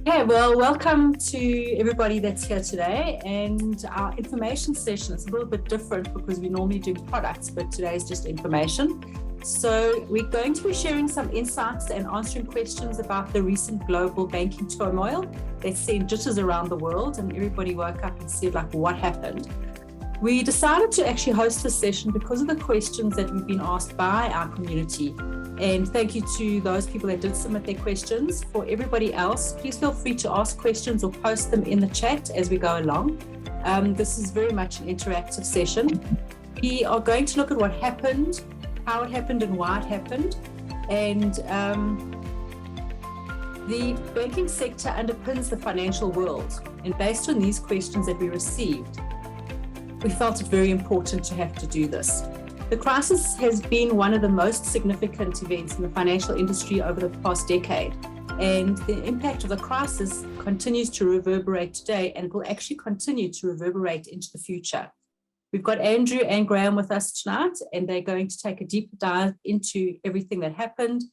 Okay, well, welcome to everybody that's here today. And our information session is a little bit different because we normally do products, but today is just information. So we're going to be sharing some insights and answering questions about the recent global banking turmoil that's sent jitters around the world, and everybody woke up and said, like, what happened? We decided to actually host this session because of the questions that we've been asked by our community. And thank you to those people that did submit their questions. For everybody else, please feel free to ask questions or post them in the chat as we go along. This is very much an interactive session. We are going to look at what happened, how it happened and why it happened. And the banking sector underpins the financial world. And based on these questions that we received, we felt it very important to have to do this. The crisis has been one of the most significant events in the financial industry over the past decade, and the impact of the crisis continues to reverberate today and will actually continue to reverberate into the future. We've got Andrew and Graham with us tonight, and they're going to take a deeper dive into everything that happened.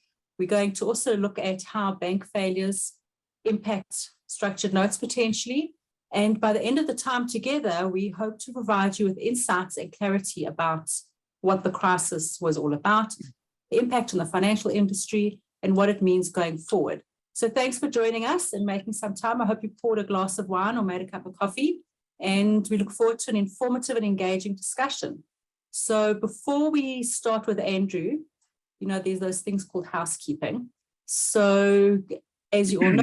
We're going to also look at how bank failures impact structured notes potentially. And by the end of the time together, we hope to provide you with insights and clarity about what the crisis was all about, the impact on the financial industry, and what it means going forward. So thanks for joining us and making some time. I hope you poured a glass of wine or made a cup of coffee, and we look forward to an informative and engaging discussion. So before we start with Andrew, there's those things called housekeeping. So as you all know,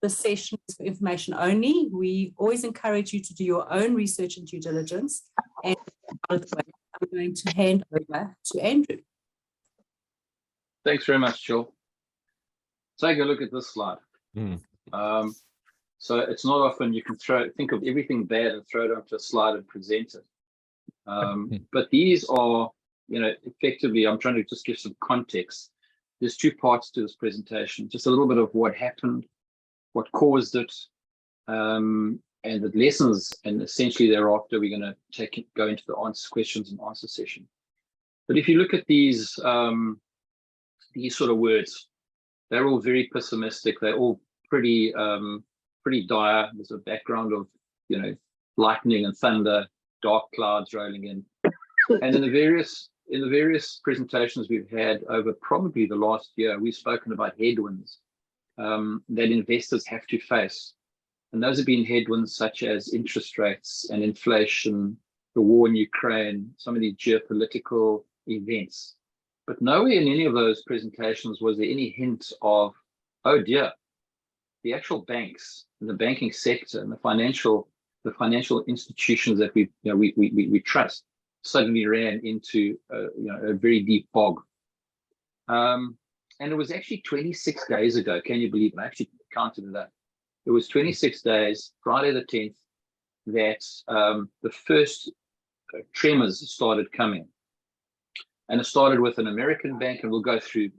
the session is for information only. We always encourage you to do your own research and due diligence. And I'm going to hand over to Andrew. Thanks very much, Jill. Take a look at this slide. So it's not often you can think of everything bad and throw it onto a slide and present it. But these are, effectively, I'm trying to just give some context. There's two parts to this presentation, just a little bit of what happened, what caused it, and the lessons, and essentially thereafter we're going to go into the questions and answer session. But if you look at these sort of words, they're all very pessimistic. They're all pretty dire. There's a background of lightning and thunder, dark clouds rolling in, and in the various presentations we've had over probably the last year, we've spoken about headwinds that investors have to face. And those have been headwinds such as interest rates and inflation, the war in Ukraine, some of the geopolitical events. But nowhere in any of those presentations was there any hint of, oh dear, the actual banks and the banking sector and the financial institutions that we trust suddenly ran into a very deep bog. And it was actually 26 days ago. Can you believe it? I actually counted it up. It was 26 days, Friday the 10th, that the first tremors started coming. And it started with an American bank, and we'll go through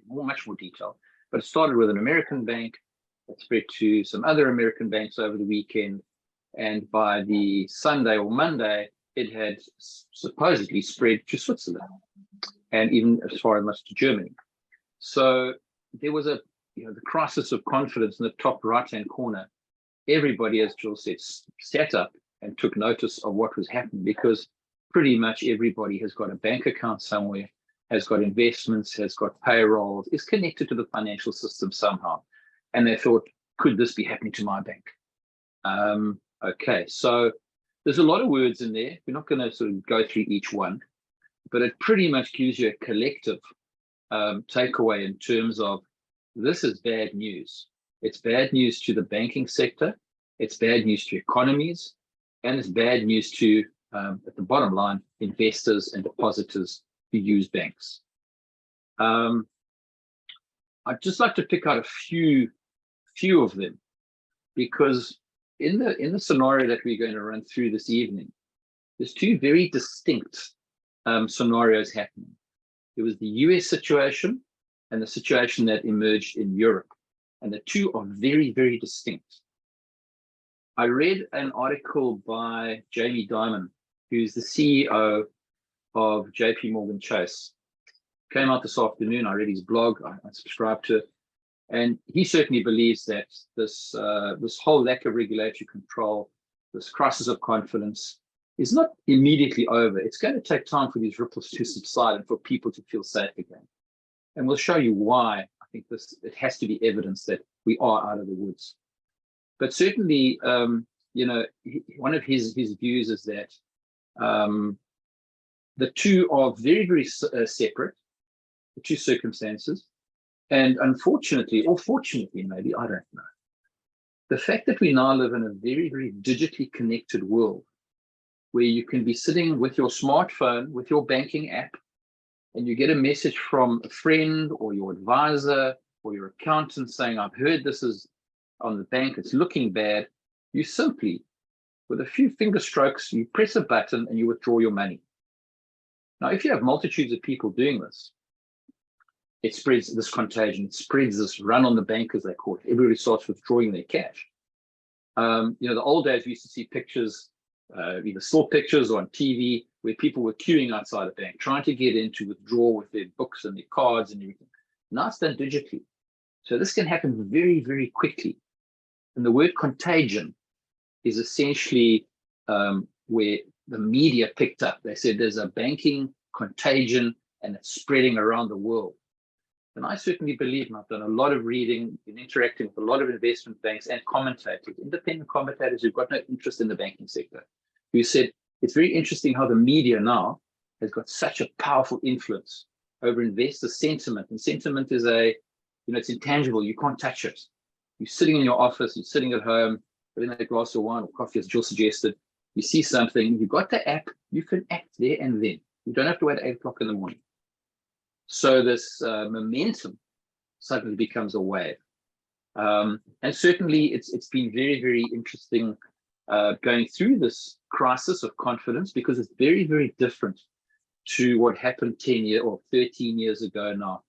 much more detail. But it started with an American bank, it spread to some other American banks over the weekend. And by the Sunday or Monday, it had supposedly spread to Switzerland and even as far as to Germany. So there was the crisis of confidence in the top right-hand corner. Everybody, as Jill said, sat up and took notice of what was happening, because pretty much everybody has got a bank account somewhere, has got investments, has got payrolls, is connected to the financial system somehow. And they thought, could this be happening to my bank? Okay, so there's a lot of words in there. We're not going to sort of go through each one, but it pretty much gives you a collective takeaway in terms of this is bad news. It's bad news to the banking sector, it's bad news to economies, and it's bad news to, at the bottom line, investors and depositors who use banks. I'd just like to pick out a few of them, because in the scenario that we're going to run through this evening, there's two very distinct scenarios happening. There was the US situation and the situation that emerged in Europe. And the two are very, very distinct. I read an article by Jamie Dimon, who's the CEO of JP Morgan Chase. Came out this afternoon. I read his blog. I subscribed to it. And he certainly believes that this whole lack of regulatory control, this crisis of confidence, is not immediately over. It's going to take time for these ripples to subside and for people to feel safe again. And we'll show you why I think it has to be evidence that we are out of the woods. But certainly, one of his views is that the two are very, very separate, the two circumstances. And unfortunately, or fortunately, maybe, I don't know, the fact that we now live in a very, very digitally connected world where you can be sitting with your smartphone, with your banking app, and you get a message from a friend or your advisor or your accountant saying, I've heard this is on the bank, it's looking bad. You simply, with a few finger strokes, you press a button and you withdraw your money. Now, if you have multitudes of people doing this, it spreads this contagion, it spreads this run on the bank, as they call it. Everybody starts withdrawing their cash. The old days, we used to see pictures, either still pictures or on TV, where people were queuing outside a bank, trying to get in to withdraw with their books and their cards and everything. Now it's done digitally. So this can happen very, very quickly. And the word contagion is essentially where the media picked up. They said there's a banking contagion and it's spreading around the world. And I certainly believe, and I've done a lot of reading, been interacting with a lot of investment banks and commentators, independent commentators who've got no interest in the banking sector, who said it's very interesting how the media now has got such a powerful influence over investor sentiment. And sentiment is it's intangible. You can't touch it. You're sitting in your office, you're sitting at home, having a glass of wine or coffee, as Jill suggested. You see something, you've got the app, you can act there and then. You don't have to wait 8 o'clock in the morning. So this momentum suddenly becomes a wave. And certainly it's been very, very interesting going through this crisis of confidence, because it's very, very different to what happened 10 years or 13 years ago now.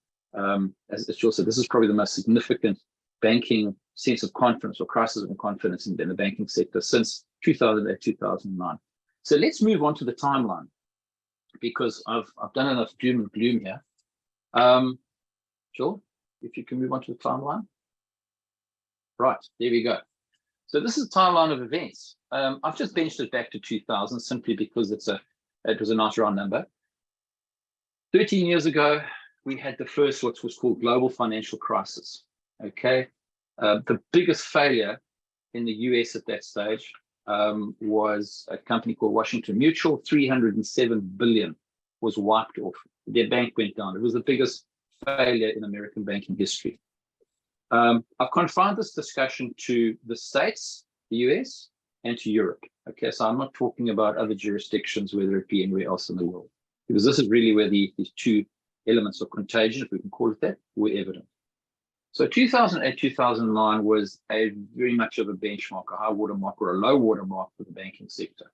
As Jill said, this is probably the most significant banking sense of confidence or crisis of confidence in the banking sector since 2008, 2009. So let's move on to the timeline, because I've done enough doom and gloom here. Jill, if you can move on to the timeline. Right, there we go. So this is a timeline of events. I've just benched it back to 2000 simply because it was a nice round number. 13 years ago, we had the first, what was called global financial crisis. Okay, the biggest failure in the US at that stage was a company called Washington Mutual. 307 billion was wiped off. Their bank went down. It was the biggest failure in American banking history. I've confined this discussion to the States, the US, and to Europe. Okay, so I'm not talking about other jurisdictions, whether it be anywhere else in the world, because this is really where these two elements of contagion, if we can call it that, were evident. So 2008, 2009 was very much of a benchmark, a high watermark or a low watermark for the banking sector.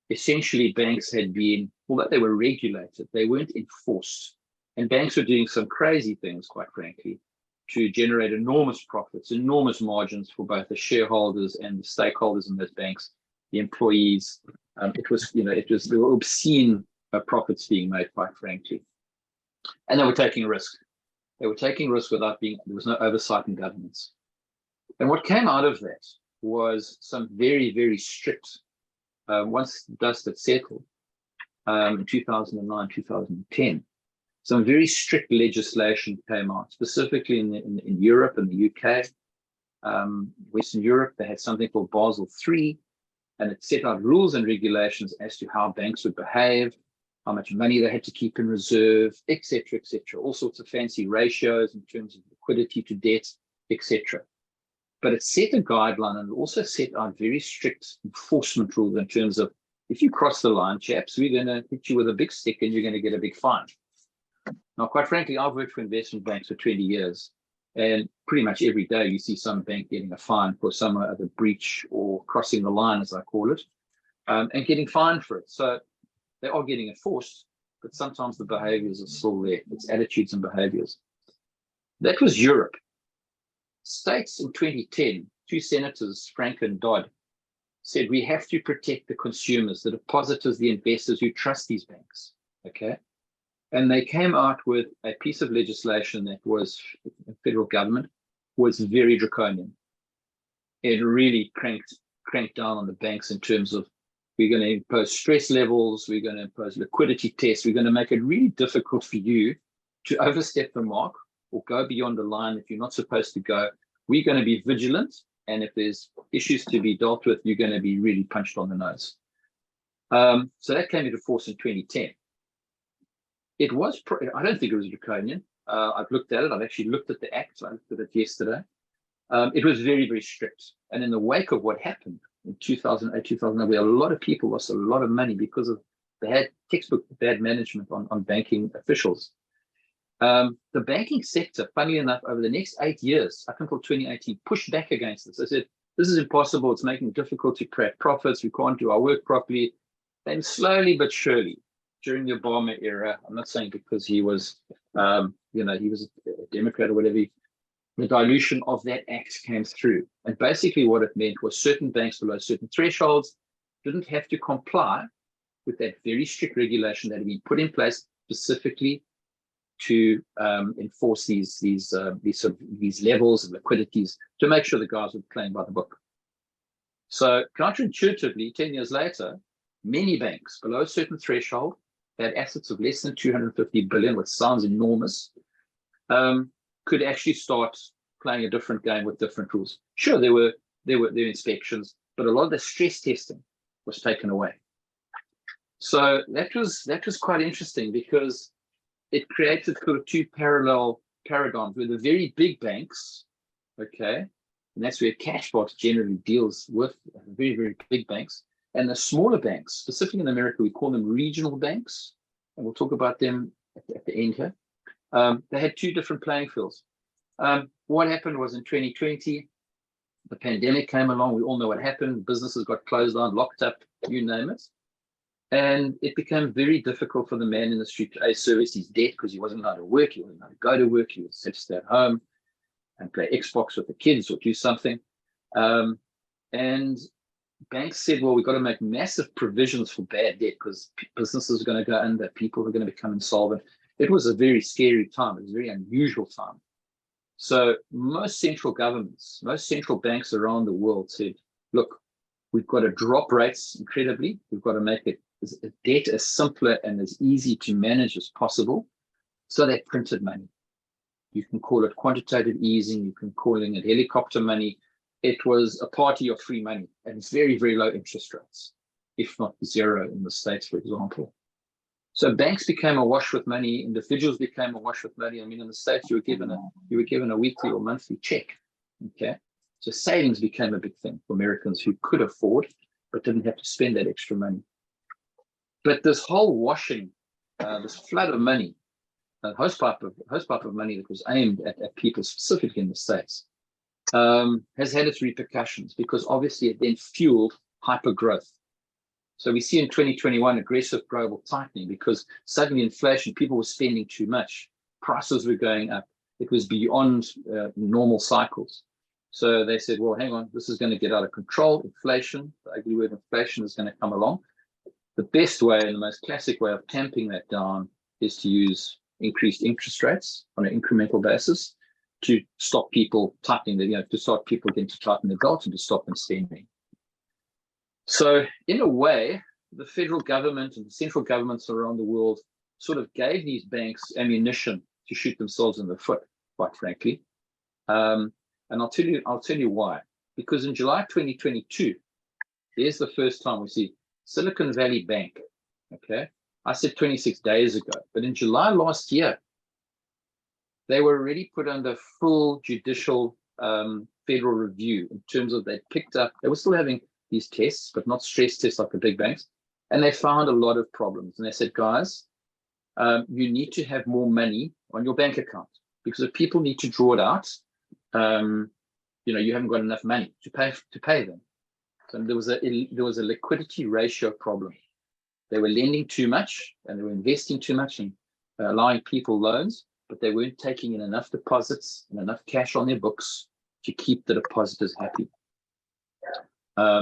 Essentially, banks had been, although they were regulated, they weren't enforced. And banks were doing some crazy things, quite frankly, to generate enormous profits, enormous margins for both the shareholders and the stakeholders in those banks, the employees. There were obscene profits being made, quite frankly. And they were taking risk. They were taking risk without there was no oversight in governance. And what came out of that was some very, very strict, once the dust had settled, in 2009, 2010, some very strict legislation came out, specifically in Europe and the UK. Western Europe, they had something called Basel III, and it set out rules and regulations as to how banks would behave, how much money they had to keep in reserve, etc., all sorts of fancy ratios in terms of liquidity to debt, etc. But it set a guideline, and it also set out very strict enforcement rules in terms of, if you cross the line, chaps, we're going to hit you with a big stick and you're going to get a big fine. Now, quite frankly, I've worked for investment banks for 20 years, and pretty much every day you see some bank getting a fine for some other breach or crossing the line, as I call it, and getting fined for it. So they are getting enforced, but sometimes the behaviors are still there. It's attitudes and behaviors. That was Europe. States in 2010, two senators, Frank and Dodd, said we have to protect the consumers, the depositors, the investors who trust these banks. Okay. And they came out with a piece of legislation that was the federal government was very draconian. It really cranked down on the banks in terms of, we're going to impose stress levels, we're going to impose liquidity tests, we're going to make it really difficult for you to overstep the mark or go beyond the line if you're not supposed to go. We're going to be vigilant, and if there's issues to be dealt with, you're going to be really punched on the nose. So that came into force in 2010. It was, I don't think it was draconian. I've looked at it. I've actually looked at the act. I looked at it yesterday. It was very, very strict. And in the wake of what happened in 2008, 2009, where a lot of people lost a lot of money because of textbook bad management on banking officials. The banking sector, funnily enough, over the next 8 years, up until 2018, pushed back against this. They said, this is impossible. It's making it difficult to create profits. We can't do our work properly. And slowly but surely, during the Obama era, I'm not saying because he was, he was a Democrat or whatever, the dilution of that act came through. And basically what it meant was certain banks below certain thresholds didn't have to comply with that very strict regulation that had been put in place specifically to enforce these levels of liquidities to make sure the guys were playing by the book. So counterintuitively, 10 years later, many banks below a certain threshold had assets of less than 250 billion, which sounds enormous, could actually start playing a different game with different rules. Sure, there were inspections, but a lot of the stress testing was taken away. So that was quite interesting, because it created sort of two parallel paradigms where the very big banks, okay, and that's where Cashbox generally deals with very, very big banks, and the smaller banks, specifically in America, we call them regional banks, and we'll talk about them at the end here. They had two different playing fields. What happened was in 2020, the pandemic came along. We all know what happened. Businesses got closed down, locked up, you name it. And it became very difficult for the man in the street to service his debt, because he wasn't allowed to work. He wasn't allowed to go to work. He was set to stay at home and play Xbox with the kids or do something. And banks said, well, we've got to make massive provisions for bad debt, because businesses are going to go under, people are going to become insolvent. It was a very scary time. It was a very unusual time. So most central governments, most central banks around the world said, look, we've got to drop rates incredibly. We've got to make it debt as simpler and as easy to manage as possible. So they printed money. You can call it quantitative easing. You can call it helicopter money. It was a party of free money, and it's very, very low interest rates, if not zero in the States, for example. So banks became awash with money. Individuals became awash with money. I mean, in the States, you were given a weekly or monthly check. Okay, so savings became a big thing for Americans who could afford but didn't have to spend that extra money. But this whole washing, this flood of money, hosepipe of money that was aimed at people specifically in the States, has had its repercussions, because obviously it then fueled hyper growth. So we see in 2021 aggressive global tightening, because suddenly inflation, people were spending too much, prices were going up. It was beyond normal cycles. So they said, well, hang on, this is going to get out of control. Inflation, the ugly word inflation, is going to come along. The best way and the most classic way of tamping that down is to use increased interest rates on an incremental basis to stop people tightening, to start people getting to tighten their belts and to stop them spending. So in a way, the federal government and the central governments around the world sort of gave these banks ammunition to shoot themselves in the foot, quite frankly. And I'll tell you why. Because in July 2022, there's the first time we see Silicon Valley Bank. Okay, I said 26 days ago, but in July last year, they were already put under full judicial federal review in terms of they were still having these tests, but not stress tests like the big banks. And they found a lot of problems. And they said, guys, you need to have more money on your bank account, because if people need to draw it out, you haven't got enough money to pay them. So there was a liquidity ratio problem. They were lending too much and they were investing too much and allowing people loans, but they weren't taking in enough deposits and enough cash on their books to keep the depositors happy.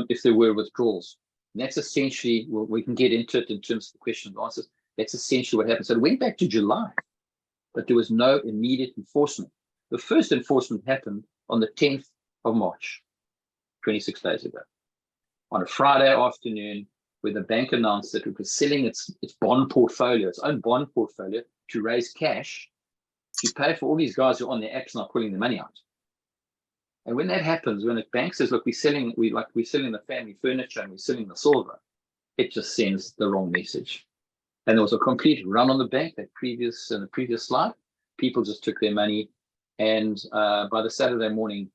If there were withdrawals. And that's essentially, well, we can get into it in terms of the questions and answers. That's essentially what happened. So it went back to July, but there was no immediate enforcement. The first enforcement happened on the 10th of March, 26 days ago, on a Friday afternoon, where the bank announced that it was selling its bond portfolio, its own bond portfolio, to raise cash to pay for all these guys who are on their apps not pulling the money out. And when that happens, when a bank says, look, we're selling the family furniture and we're selling the silver, it just sends the wrong message. And there was a complete run on the bank, in the previous slide. People just took their money. And by the Saturday morning,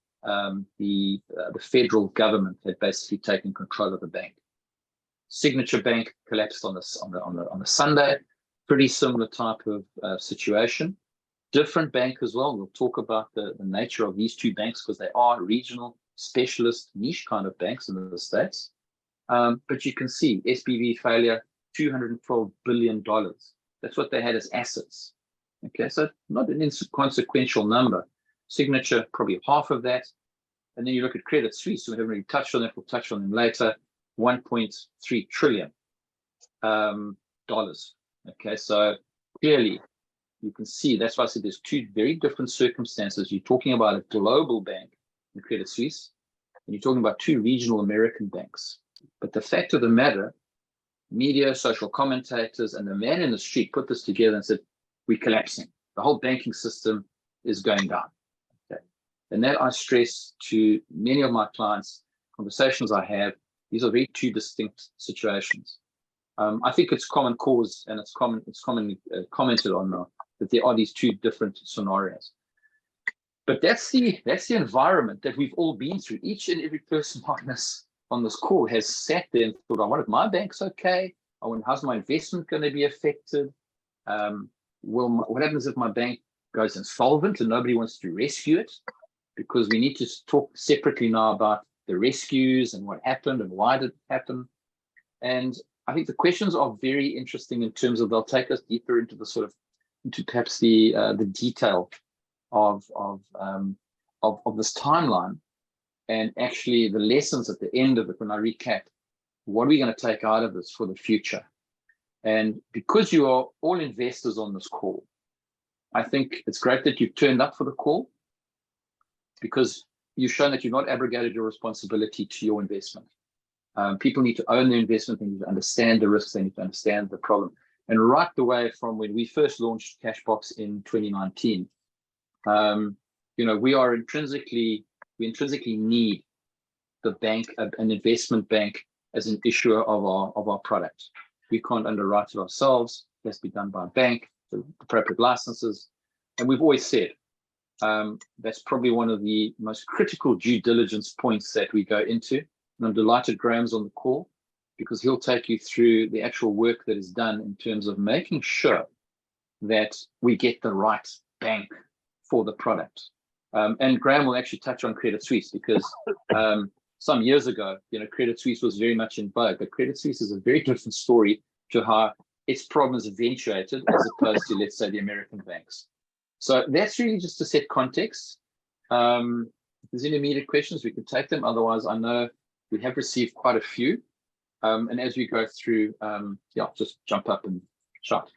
the federal government had basically taken control of the bank. Signature Bank collapsed on the Sunday. Pretty similar type of situation. Different bank as well. We'll talk about the nature of these two banks because they are regional, specialist, niche kind of banks in the States. But you can see SBV failure, $212 billion. That's what they had as assets. Okay, so not an inconsequential number. Signature, probably half of that. And then you look at Credit Suisse, we haven't really touched on that, we'll touch on them later, $1.3 trillion. Okay, so clearly you can see, that's why I said there's two very different circumstances. You're talking about a global bank in Credit Suisse, and you're talking about two regional American banks. But the fact of the matter, media, social commentators, and the man in the street put this together and said, we're collapsing. The whole banking system is going down. Okay. And that I stress to many of my clients, conversations I have, these are very two distinct situations. I think it's common cause, and it's commonly commented on now, that there are these two different scenarios. But that's the environment that we've all been through. Each and every person on this call has sat there and thought, I wonder if my bank's okay. I wonder, how's my investment going to be affected? What happens if my bank goes insolvent and nobody wants to rescue it? Because we need to talk separately now about the rescues and what happened and why did it happen. And I think the questions are very interesting in terms of they'll take us deeper into into perhaps the detail of this timeline, and actually the lessons at the end of it. When I recap, what are we going to take out of this for the future? And because you are all investors on this call, I think it's great that you've turned up for the call, because you've shown that you've not abrogated your responsibility to your investment. People need to own their investment. They need to understand the risks. They need to understand the problem. And right the way from when we first launched Cashbox in 2019, we intrinsically need the bank, an investment bank, as an issuer of our product. We can't underwrite it ourselves. It has to be done by a bank, the appropriate licenses. And we've always said that's probably one of the most critical due diligence points that we go into. And I'm delighted Graham's on the call, because he'll take you through the actual work that is done in terms of making sure that we get the right bank for the product. And Graham will actually touch on Credit Suisse, because some years ago, Credit Suisse was very much in vogue, but Credit Suisse is a very different story to how its problems eventuated, as opposed to, let's say, the American banks. So that's really just to set context. If there's any immediate questions, we can take them. Otherwise, I know we have received quite a few. And as we go through, just jump up and shout.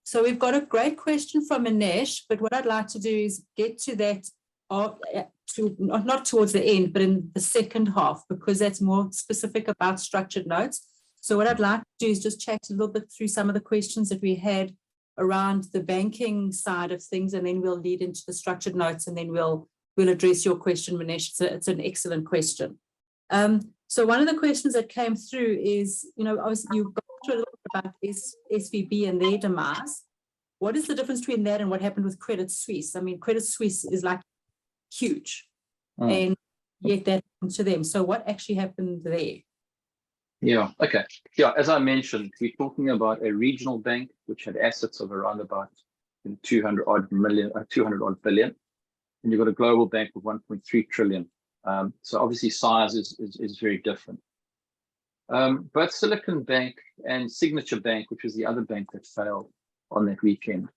So we've got a great question from Manish, but what I'd like to do is get to that not towards the end, but in the second half, because that's more specific about structured notes. So what I'd like to do is just chat a little bit through some of the questions that we had around the banking side of things, and then we'll lead into the structured notes, and then we'll address your question, Manish. It's an excellent question. So one of the questions that came through is, obviously you got through a little bit about SVB and their demise. What is the difference between that and what happened with Credit Suisse? I mean, Credit Suisse is like huge, and yet that happened to them. So what actually happened there? Yeah, okay. Yeah, as I mentioned, we're talking about a regional bank which had assets of around about 200 odd billion, and you've got a global bank of 1.3 trillion. So obviously size is very different. Both Silicon Bank and Signature Bank, which was the other bank that failed on that weekend,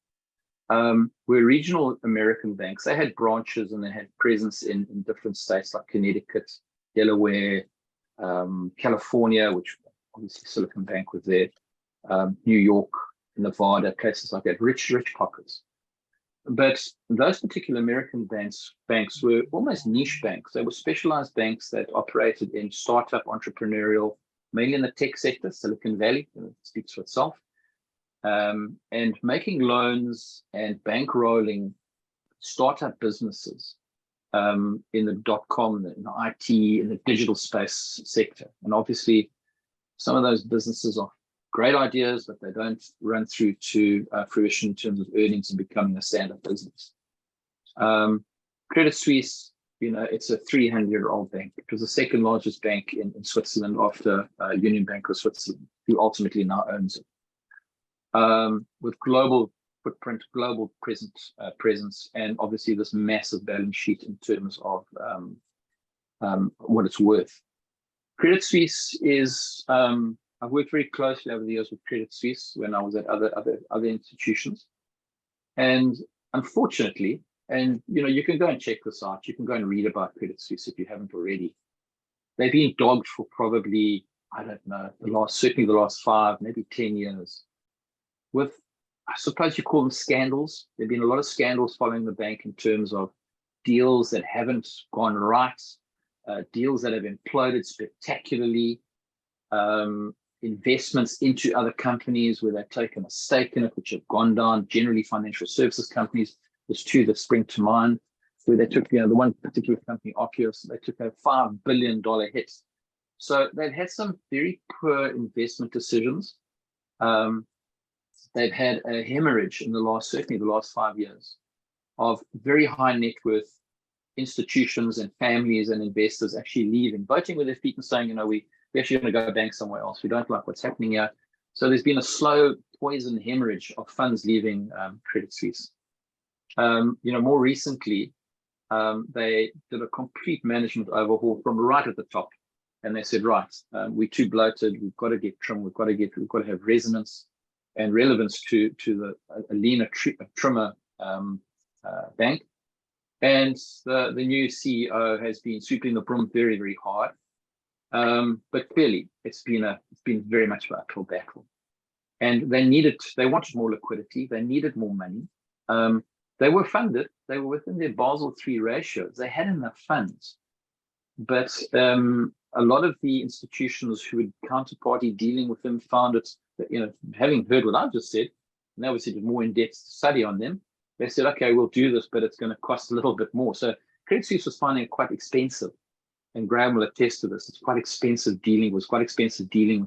were regional American banks. They had branches and they had presence in different states like Connecticut, Delaware, California, which obviously Silicon Bank was there, New York, Nevada, places like that, rich pockets. But those particular American banks were almost niche banks. They were specialized banks that operated in startup entrepreneurial, mainly in the tech sector, Silicon Valley, it speaks for itself, and making loans and bankrolling startup businesses in the .com, in the IT, in the digital space sector. And obviously, some of those businesses are great ideas, but they don't run through to fruition in terms of earnings and becoming a stand-up business. Credit Suisse, it's a 300-year-old bank. It was the second largest bank in Switzerland after Union Bank of Switzerland, who ultimately now owns it. With global footprint, global presence, and obviously this massive balance sheet in terms of what it's worth. Credit Suisse is, I've worked very closely over the years with Credit Suisse when I was at other institutions. And unfortunately, and you can go and check this out, you can go and read about Credit Suisse if you haven't already. They've been dogged for probably, I don't know, certainly the last 5, maybe 10 years. With, I suppose you call them scandals. There have been a lot of scandals following the bank in terms of deals that haven't gone right, deals that have imploded spectacularly, investments into other companies where they've taken a stake in it, which have gone down, generally financial services companies. There's 2 that spring to mind, where they took, the one particular company, Oculus, they took a $5 billion hit. So they've had some very poor investment decisions. They've had a hemorrhage in certainly the last 5 years, of very high net worth institutions and families and investors actually leaving, voting with their feet and saying, we're actually going to go bank somewhere else. We don't like what's happening here. So there's been a slow poison hemorrhage of funds leaving Credit Suisse. More recently, they did a complete management overhaul from right at the top. And they said, right, we're too bloated. We've got to get trim. We've got to have resonance and relevance to a leaner, trimmer bank. And the new CEO has been sweeping the broom very, very hard. But clearly, it's been very much an uphill battle. And they wanted more liquidity. They needed more money. They were funded. They were within their Basel III ratios. They had enough funds. But a lot of the institutions who had counterparty dealing with them found it, having heard what I've just said, and obviously did more in-depth study on them, they said, okay, we'll do this, but it's going to cost a little bit more. So Credit Suisse was finding it quite expensive. And Graham will attest to this. It's quite expensive dealing with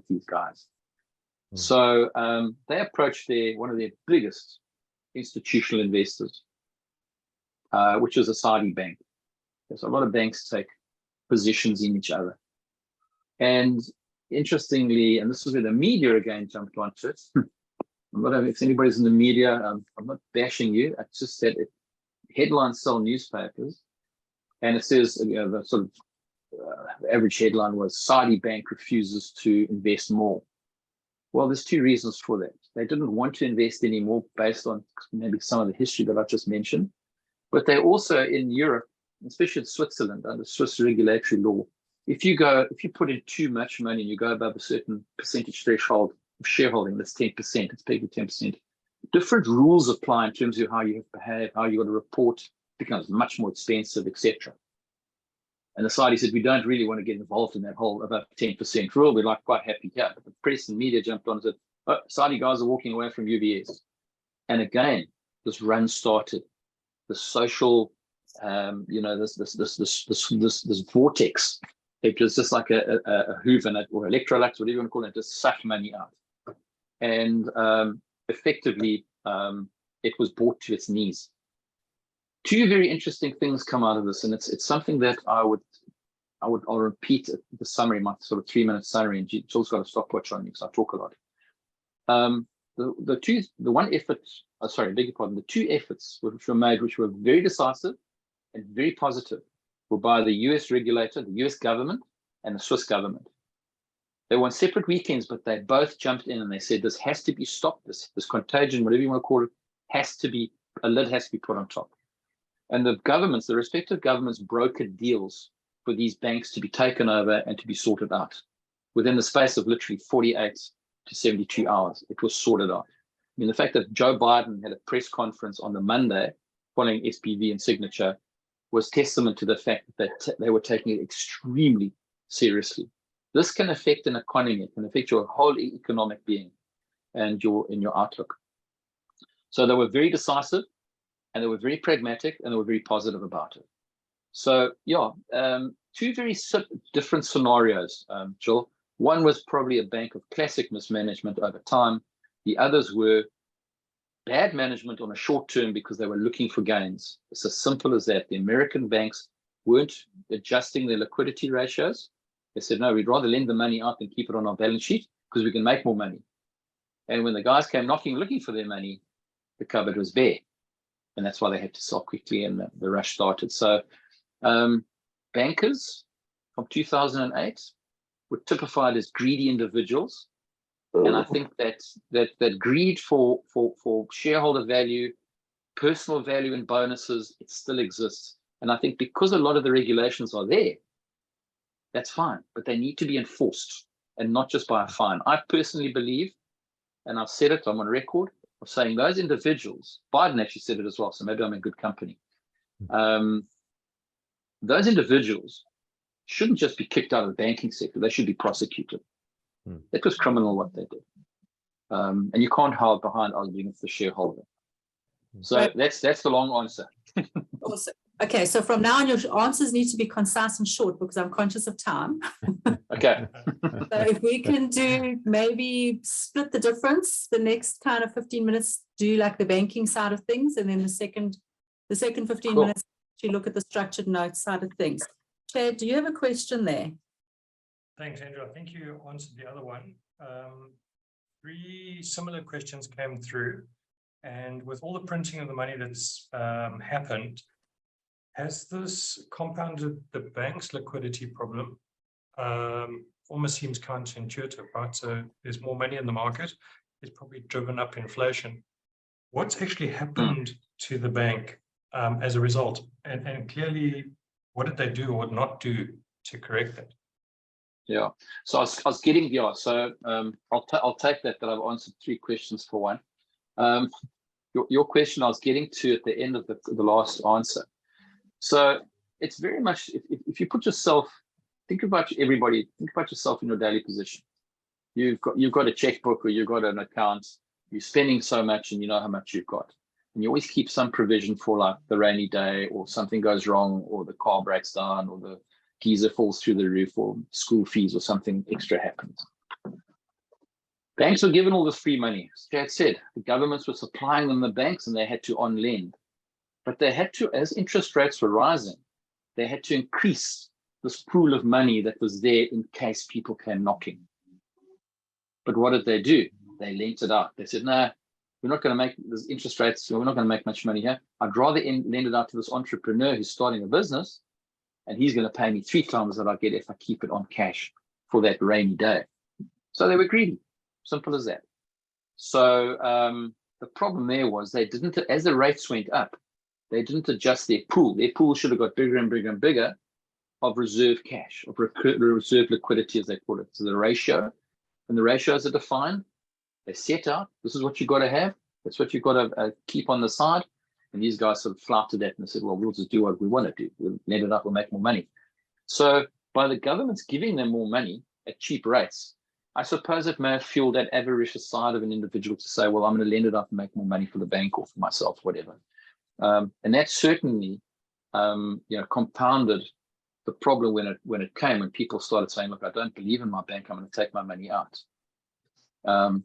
these guys. Mm. So they approached one of their biggest institutional investors, which was a Saudi bank. There's a lot of banks take positions in each other. And interestingly, and this is where the media again jumped onto it. If anybody's in the media, I'm not bashing you. It's just that headlines sell newspapers. And it says, the sort of the average headline was Saudi bank refuses to invest more. Well, there's 2 reasons for that. They didn't want to invest anymore based on maybe some of the history that I just mentioned. But they also in Europe, especially in Switzerland, under Swiss regulatory law, if you put in too much money and you go above a certain percentage threshold of shareholding, that's 10%, it's paid with 10%. Different rules apply in terms of how you have to behave, how you got to report, it becomes much more expensive, etc. And the Saudi said, we don't really want to get involved in that whole above 10% rule. We're quite happy here. But the press and media jumped on and said, oh, Saudi guys are walking away from UBS. And again, this run started. The social, this vortex. It was just like a Hoover or Electrolux, whatever you want to call it, just sucked money out. And effectively, it was brought to its knees. 2 very interesting things come out of this, and it's something that I'll repeat the summary, my sort of 3-minute summary, and Jill's got a stopwatch on me because I talk a lot. The 2 efforts which were made, which were very decisive and very positive, were by the US regulator, the US government, and the Swiss government. They were on separate weekends, but they both jumped in and they said, this has to be stopped, this contagion, whatever you want to call it, a lid has to be put on top. And the respective governments brokered deals for these banks to be taken over and to be sorted out. Within the space of literally 48 to 72 hours, it was sorted out. I mean, the fact that Joe Biden had a press conference on the Monday following SPV and Signature was testament to the fact that they were taking it extremely seriously. This can affect an economy, it can affect your whole economic being and your outlook. So they were very decisive, and they were very pragmatic, and they were very positive about it. So yeah, two very different scenarios, Jill. One was probably a bank of classic mismanagement over time. The others were bad management on a short term because they were looking for gains. It's as simple as that. The American banks weren't adjusting their liquidity ratios. They said, no, we'd rather lend the money out than keep it on our balance sheet because we can make more money. And when the guys came knocking, looking for their money, the cupboard was bare. And that's why they had to sell quickly, and the rush started. So bankers from 2008 were typified as greedy individuals. And I think that greed for shareholder value, personal value, and bonuses, it still exists. And I think because a lot of the regulations are there, that's fine, but they need to be enforced and not just by a fine. I personally believe, and I've said it, I'm on record of saying those individuals, Biden actually said it as well, so maybe I'm in good company. Those individuals shouldn't just be kicked out of the banking sector, they should be prosecuted. It was criminal what they did. And you can't hide behind arguing with the shareholder. So that's the long answer. Awesome. Okay, so from now on, your answers need to be concise and short because I'm conscious of time. Okay. So if we can do maybe split the difference, the next kind of 15 minutes, do like the banking side of things, and then the second 15 minutes, to look at the structured notes side of things. Chad, do you have a question there? Thanks, Andrew. I think you answered the other one. 3 similar questions came through, and with all the printing of the money that's happened, has this compounded the bank's liquidity problem? Almost seems counterintuitive, right? So there's more money in the market. It's probably driven up inflation. What's actually happened to the bank as a result? And clearly, what did they do or not do to correct that? Yeah, so I was getting, so I'll take that I've answered 3 questions for one. Your question I was getting to at the end of the last answer. So it's very much, if you put yourself, think about yourself in your daily position. You've got a checkbook or you've got an account, you're spending so much and you know how much you've got. And you always keep some provision for like the rainy day, or something goes wrong, or the car breaks down, or the geyser falls through the roof, or school fees, or something extra happens. Banks were given all this free money. As Chad said, the governments were supplying them the banks and they had to on lend. But they had to, as interest rates were rising, they had to increase this pool of money that was there in case people came knocking. But what did they do? They lent it out. They said, no, we're not going to make this interest rates, we're not going to make much money here. I'd rather lend it out to this entrepreneur who's starting a business, and he's going to pay me 3 times that I get if I keep it on cash for that rainy day. So they were greedy, simple as that. So the problem there was they didn't, as the rates went up, they didn't adjust their pool. Their pool should have got bigger and bigger and bigger of reserve cash, of reserve liquidity, as they call it. So the ratio, and the ratios are defined. They set out, this is what you've got to have. That's what you've got to keep on the side. And these guys sort of flouted that and said, well, we'll just do what we want to do. We'll lend it up, we'll make more money. So by the government's giving them more money at cheap rates, I suppose it may have fueled that avaricious side of an individual to say, well, I'm going to lend it up and make more money for the bank or for myself, whatever. And that certainly, compounded the problem when it came, when people started saying, look, I don't believe in my bank, I'm going to take my money out.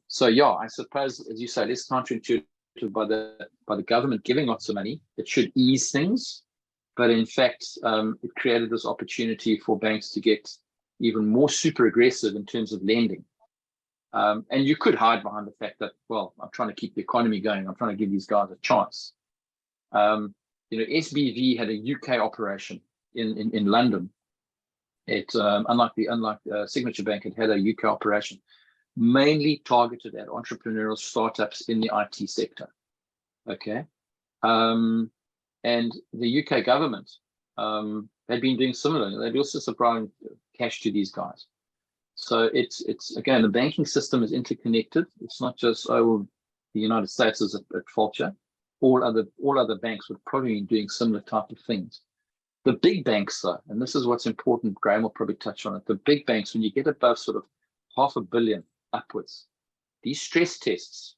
So yeah, I suppose, as you say, less counterintuitive by the government giving lots of money. It should ease things, but in fact, it created this opportunity for banks to get even more super aggressive in terms of lending. And you could hide behind the fact that, well, I'm trying to keep the economy going. I'm trying to give these guys a chance. SBV had a UK operation in London. It unlike Signature Bank, it had a UK operation mainly targeted at entrepreneurial startups in the IT sector. Okay, and the UK government they've been doing similar. They've also supplying cash to these guys. So it's again, the banking system is interconnected. It's not just the United States is at fault here. all other banks would probably be doing similar type of things. The big banks, though, and this is what's important, Graham will probably touch on it. The big banks, when you get above sort of $500 million upwards, these stress tests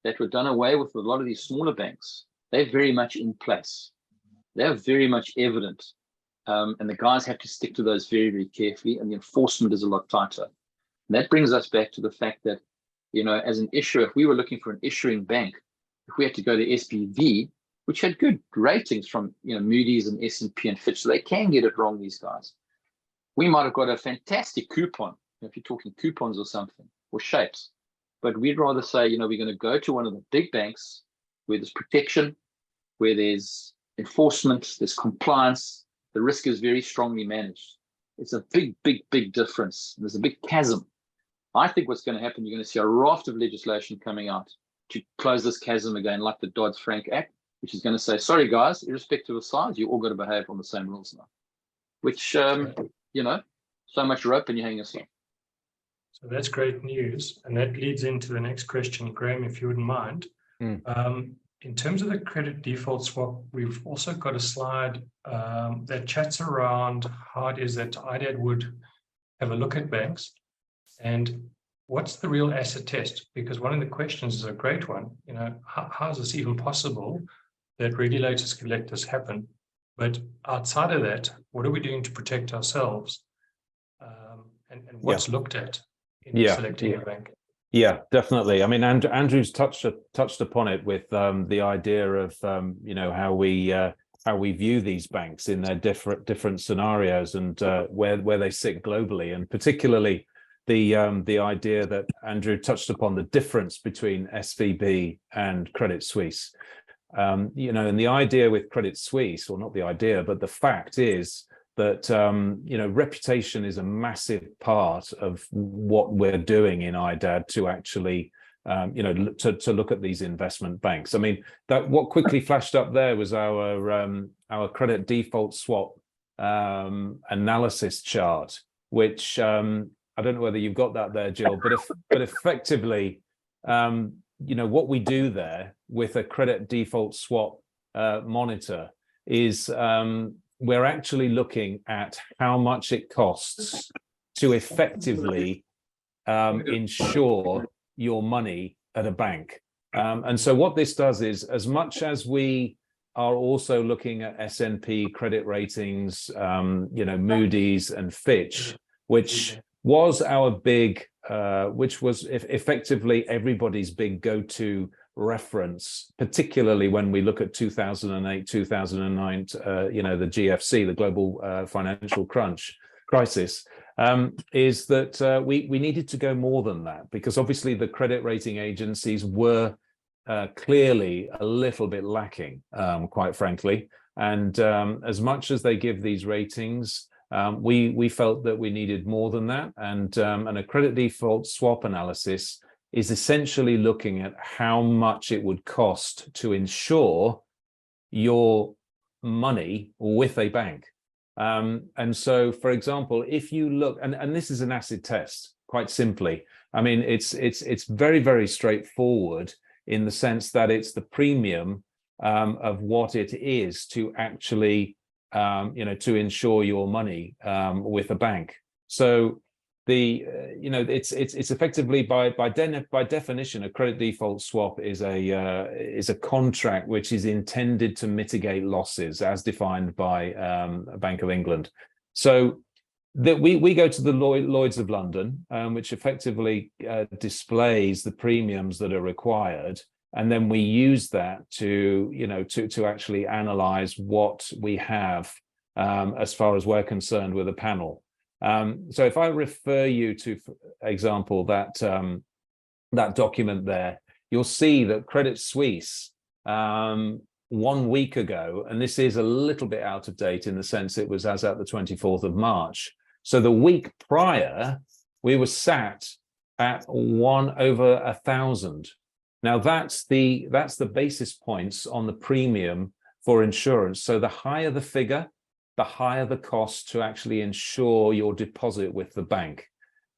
that were done away with a lot of these smaller banks, they're very much in place. They're very much evident. And the guys have to stick to those very, very carefully, and the enforcement is a lot tighter. And that brings us back to the fact that, as an issuer, if we were looking for an issuing bank, if we had to go to SPV, which had good ratings from Moody's and S&P and Fitch, so they can get it wrong, these guys. We might have got a fantastic coupon, if you're talking coupons or something, or shapes. But we'd rather say, we're going to go to one of the big banks where there's protection, where there's enforcement, there's compliance, the risk is very strongly managed. It's a big, big, big difference. There's a big chasm. I think what's going to happen, you're going to see a raft of legislation coming out to close this chasm again, like the Dodd-Frank Act, which is going to say, sorry, guys, irrespective of size, you all got to behave on the same rules now. Which, so much rope and you're hanging yourself. So that's great news. And that leads into the next question, Graham, if you wouldn't mind. In terms of the credit default swap, we've also got a slide that chats around how it is that IDAD would have a look at banks and what's the real asset test? Because one of the questions is a great one. How is this even possible that regulators can let this happen? But outside of that, what are we doing to protect ourselves? And what's looked at in selecting a bank? Yeah, definitely. I mean, Andrew's touched upon it with the idea of how we view these banks in their different scenarios and where they sit globally, and particularly the idea that Andrew touched upon, the difference between SVB and Credit Suisse. And the idea with Credit Suisse, or not the idea, but the fact is that reputation is a massive part of what we're doing in IDAD to actually to look at these investment banks. I mean, that what quickly flashed up there was our credit default swap analysis chart, which I don't know whether you've got that there, Jill, but effectively what we do there with a credit default swap monitor is we're actually looking at how much it costs to effectively insure your money at a bank. And so what this does is, as much as we are also looking at S&P credit ratings, Moody's and Fitch, which was our big, which was effectively everybody's big go-to reference, particularly when we look at 2008, 2009, the GFC, the global financial crisis, is that we needed to go more than that, because obviously the credit rating agencies were clearly a little bit lacking, quite frankly. And as much as they give these ratings, we felt that we needed more than that. And a credit default swap analysis is essentially looking at how much it would cost to insure your money with a bank. And so, for example, if you look, and this is an acid test, quite simply. I mean, it's very, very straightforward in the sense that it's the premium of what it is to actually, to insure your money with a bank. So it's effectively by definition, a credit default swap is a contract which is intended to mitigate losses as defined by Bank of England. So that we go to the Lloyd's of London, which effectively displays the premiums that are required, and then we use that to actually analyze what we have as far as we're concerned with a panel. So if I refer you to, for example, that document there, you'll see that Credit Suisse 1 week ago, and this is a little bit out of date in the sense it was as at the 24th of March. So the week prior, we were sat at 1 over 1,000. Now that's the basis points on the premium for insurance. So the higher the figure, the higher the cost to actually insure your deposit with the bank.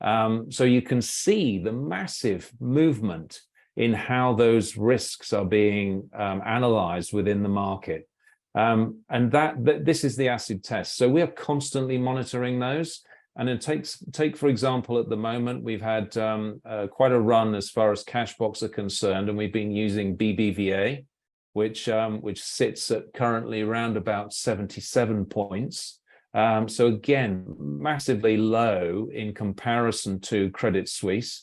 So you can see the massive movement in how those risks are being analyzed within the market. And this is the acid test. So we are constantly monitoring those. And it take, for example, at the moment, we've had quite a run as far as Cashbox are concerned, and we've been using BBVA, which sits at currently around about 77 points. So again, massively low in comparison to Credit Suisse.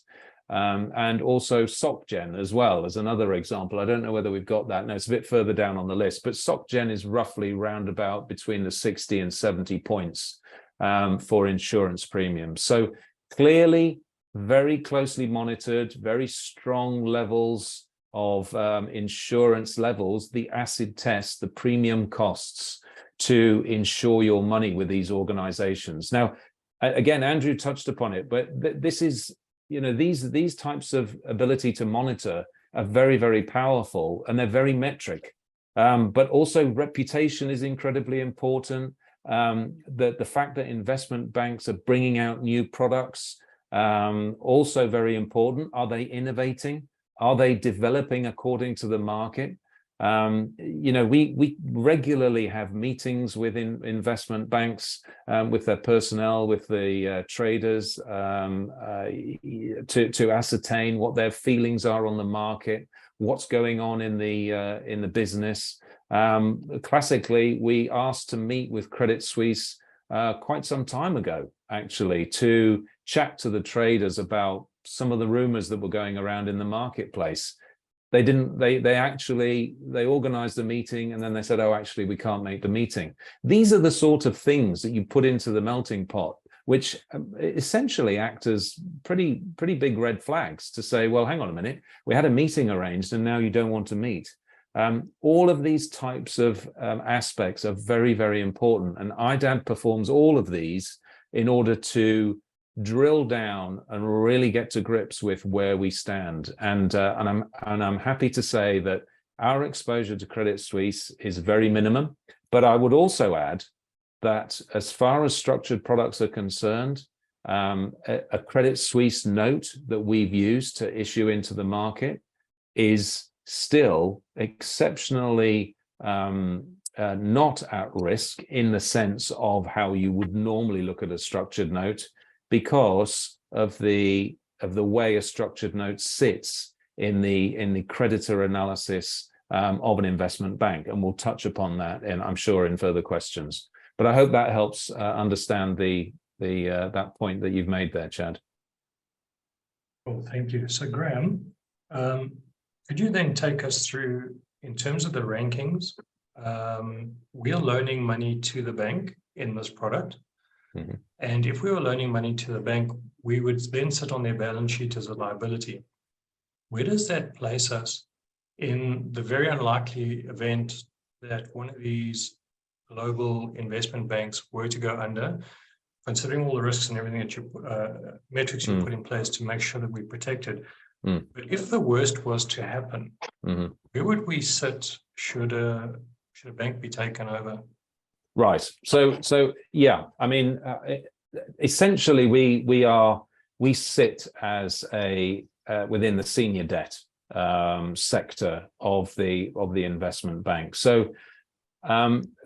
And also SocGen as well as another example. I don't know whether we've got that. No, it's a bit further down on the list, but SocGen is roughly round about between the 60 and 70 points for insurance premiums. So clearly, very closely monitored, very strong levels of insurance levels, the acid test, the premium costs to insure your money with these organizations. Now, again, Andrew touched upon it, but this is, you know, these types of ability to monitor are very, very powerful, and they're very metric. But also reputation is incredibly important. The fact that investment banks are bringing out new products, also very important. Are they innovating? Are they developing according to the market? You know, we regularly have meetings with investment banks, with their personnel, with the traders, to ascertain what their feelings are on the market, what's going on in the business. Classically, we asked to meet with Credit Suisse quite some time ago, actually, to chat to the traders about some of the rumors that were going around in the marketplace. They organized the meeting, and then they said, oh, actually, we can't make the meeting. These are the sort of things that you put into the melting pot, which essentially act as pretty big red flags to say, well, hang on a minute, we had a meeting arranged and now you don't want to meet. All of these types of aspects are very, very important. And IDAB performs all of these in order to drill down and really get to grips with where we stand. And I'm happy to say that our exposure to Credit Suisse is very minimum. But I would also add that as far as structured products are concerned, a Credit Suisse note that we've used to issue into the market is still exceptionally not at risk in the sense of how you would normally look at a structured note, because of the way a structured note sits in the creditor analysis of an investment bank. And we'll touch upon that, and I'm sure in further questions. But I hope that helps understand that point that you've made there, Chad. Well, thank you. So Graham, could you then take us through, in terms of the rankings, we are loaning money to the bank in this product. Mm-hmm. And if we were loaning money to the bank, we would then sit on their balance sheet as a liability. Where does that place us in the very unlikely event that one of these global investment banks were to go under, considering all the risks and everything that you metrics you put in place to make sure that we're protected? But if the worst was to happen, where would we sit should a bank be taken over? Right. So yeah, I mean, essentially we sit as a within the senior debt sector of the investment bank. So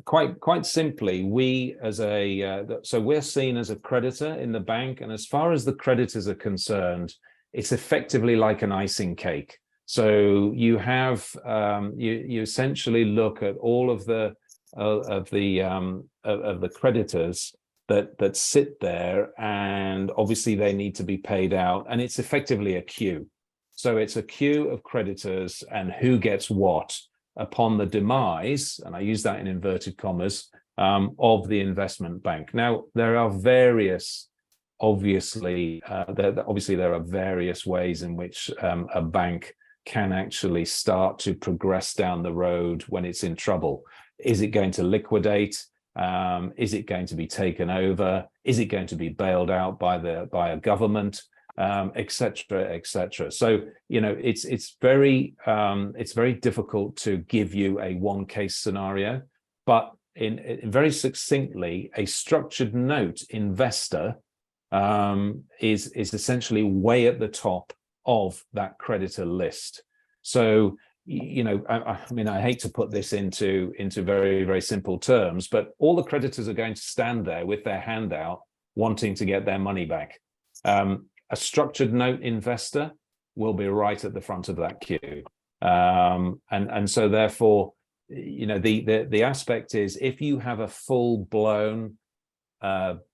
quite simply, we're seen as a creditor in the bank, and as far as the creditors are concerned, it's effectively like an icing cake. So you have you essentially look at all of the creditors that sit there, and obviously they need to be paid out, and it's effectively a queue. So it's a queue of creditors, and who gets what upon the demise, and I use that in inverted commas, of the investment bank. Now there are various, obviously there are various ways in which a bank can actually start to progress down the road when it's in trouble. Is it going to liquidate? Is it going to be taken over? Is it going to be bailed out by a government, et cetera, et cetera? So, you know, it's very difficult to give you a one case scenario, but in very succinctly, a structured note investor is essentially way at the top of that creditor list. So, you know, I mean, I hate to put this into very, very simple terms, but all the creditors are going to stand there with their hand out, wanting to get their money back. A structured note investor will be right at the front of that queue. And so therefore, you know, the aspect is, if you have a full-blown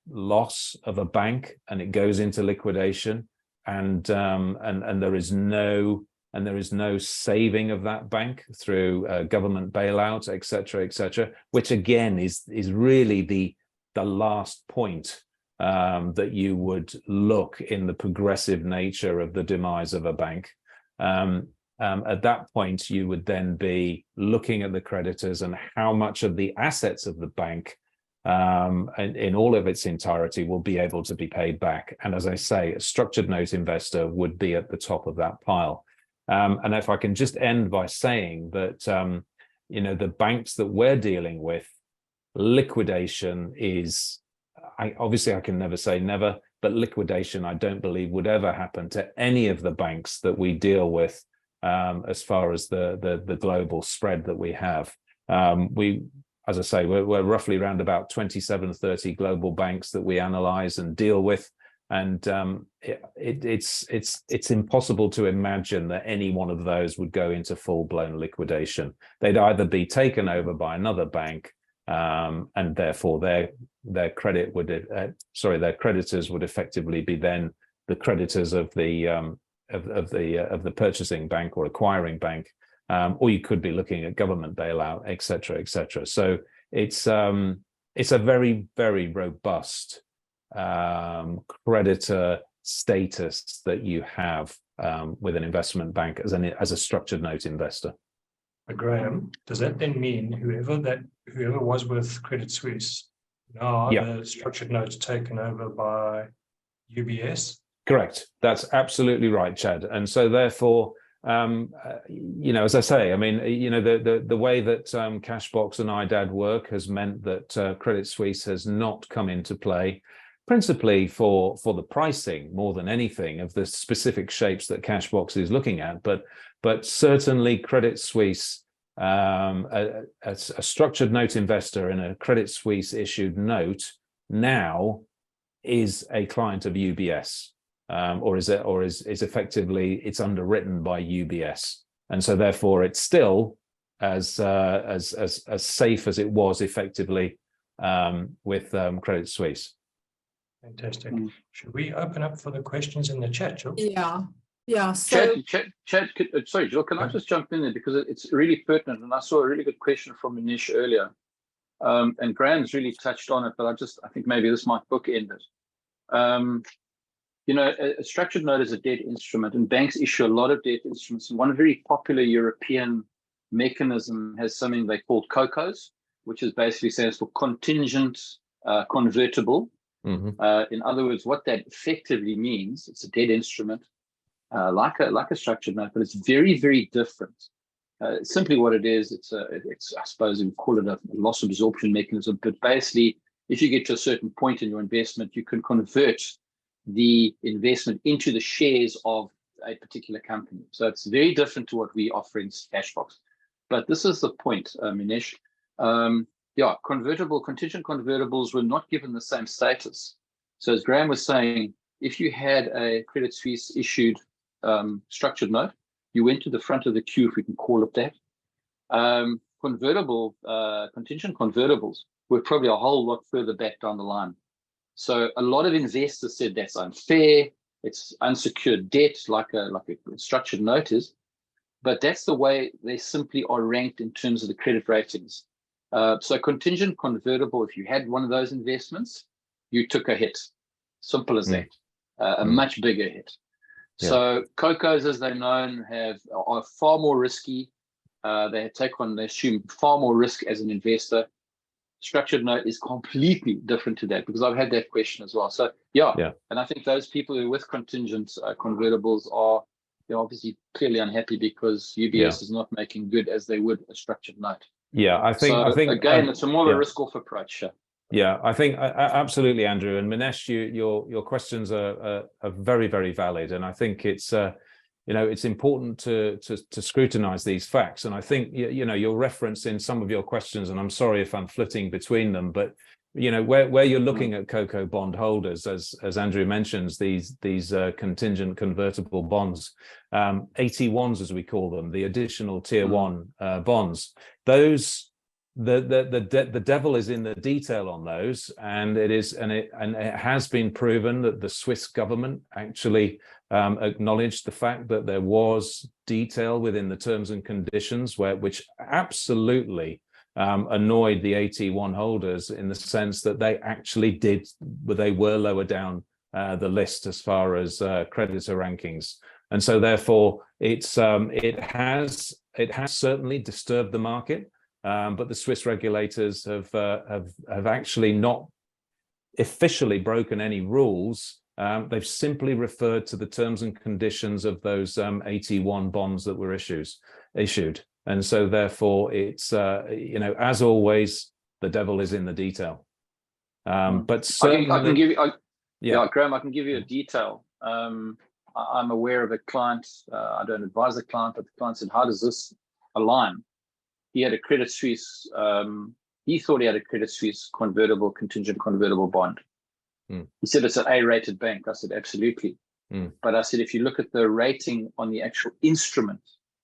loss of a bank and it goes into liquidation, and there is no saving of that bank through government bailout, et cetera, which again is really the last point that you would look in the progressive nature of the demise of a bank. At that point, you would then be looking at the creditors and how much of the assets of the bank in all of its entirety will be able to be paid back. And as I say, a structured note investor would be at the top of that pile. And if I can just end by saying that, you know, the banks that we're dealing with, liquidation is, obviously I can never say never, but liquidation I don't believe would ever happen to any of the banks that we deal with, as far as the global spread that we have. As I say, we're roughly around about 27, 30 global banks that we analyze and deal with. And it's impossible to imagine that any one of those would go into full-blown liquidation. They'd either be taken over by another bank, and therefore their credit would their creditors would effectively be then the creditors of the purchasing bank or acquiring bank, or you could be looking at government bailout, et cetera. So it's a very, very robust creditor status that you have with an investment bank as a structured note investor. Graham, does that then mean whoever was with Credit Suisse, now the structured notes taken over by UBS? Correct. That's absolutely right, Chad. And so therefore, you know, as I say, I mean, you know, the way that Cashbox and IDAD work has meant that Credit Suisse has not come into play, principally for the pricing more than anything of the specific shapes that Cashbox is looking at, but certainly Credit Suisse, a structured note investor in a Credit Suisse issued note now is a client of UBS. Or is effectively it's underwritten by UBS, and so therefore it's still as safe as it was effectively with Credit Suisse. Fantastic. Should we open up for the questions in the chat, Jill? Yeah. So Chat, sorry, Jill, can I just jump in there, because it's really pertinent, and I saw a really good question from Manish earlier, and Graham's really touched on it, but I think maybe this might bookend it. You know, a structured note is a debt instrument, and banks issue a lot of debt instruments. And one very popular European mechanism has something they call COCOs, which is basically stands for contingent convertible. In other words, what that effectively means, it's a debt instrument, like a structured note, but it's very, very different. Simply what it is, it's I suppose we call it a loss absorption mechanism. But basically, if you get to a certain point in your investment, you can convert the investment into the shares of a particular company. So it's very different to what we offer in Cashbox. But this is the point, Manish. Contingent convertibles were not given the same status. So as Graham was saying, if you had a Credit Suisse issued structured note, you went to the front of the queue, if we can call it that. Contingent convertibles were probably a whole lot further back down the line. So a lot of investors said that's unfair, it's unsecured debt, like a structured note is, but that's the way they simply are ranked in terms of the credit ratings. So contingent convertible, if you had one of those investments, you took a hit. Simple as that. A much bigger hit. Yeah. So COCOs, as they're known, are far more risky. They assume far more risk as an investor. Structured note is completely different to that, because I've had that question as well. So and I think those people who are with contingent convertibles are obviously clearly unhappy because UBS is not making good as they would a structured note. I think again, it's a more of a risk-off approach. I think absolutely, Andrew and Manish, your questions are very, very valid, and I think it's it's important to scrutinize these facts. And I think, your reference in some of your questions, and I'm sorry if I'm flitting between them, but where you're looking at cocoa bond holders, as Andrew mentions, these contingent convertible bonds, AT1s as we call them, the additional tier one bonds, those the devil is in the detail on those, and it has been proven that the Swiss government actually acknowledged the fact that there was detail within the terms and conditions which absolutely annoyed the AT1 holders, in the sense that they were lower down the list as far as creditor rankings, and so therefore it has certainly disturbed the market. But the Swiss regulators have actually not officially broken any rules. They've simply referred to the terms and conditions of those AT1 bonds that were issued. And so therefore it's, as always, the devil is in the detail. But certainly, I can give you, Graham, I can give you a detail. I'm aware of a client, I don't advise the client, but the client said, how does this align? He had a Credit Suisse, he thought he had a Credit Suisse contingent convertible bond. He said it's an A-rated bank. I said, absolutely. But I said, if you look at the rating on the actual instrument,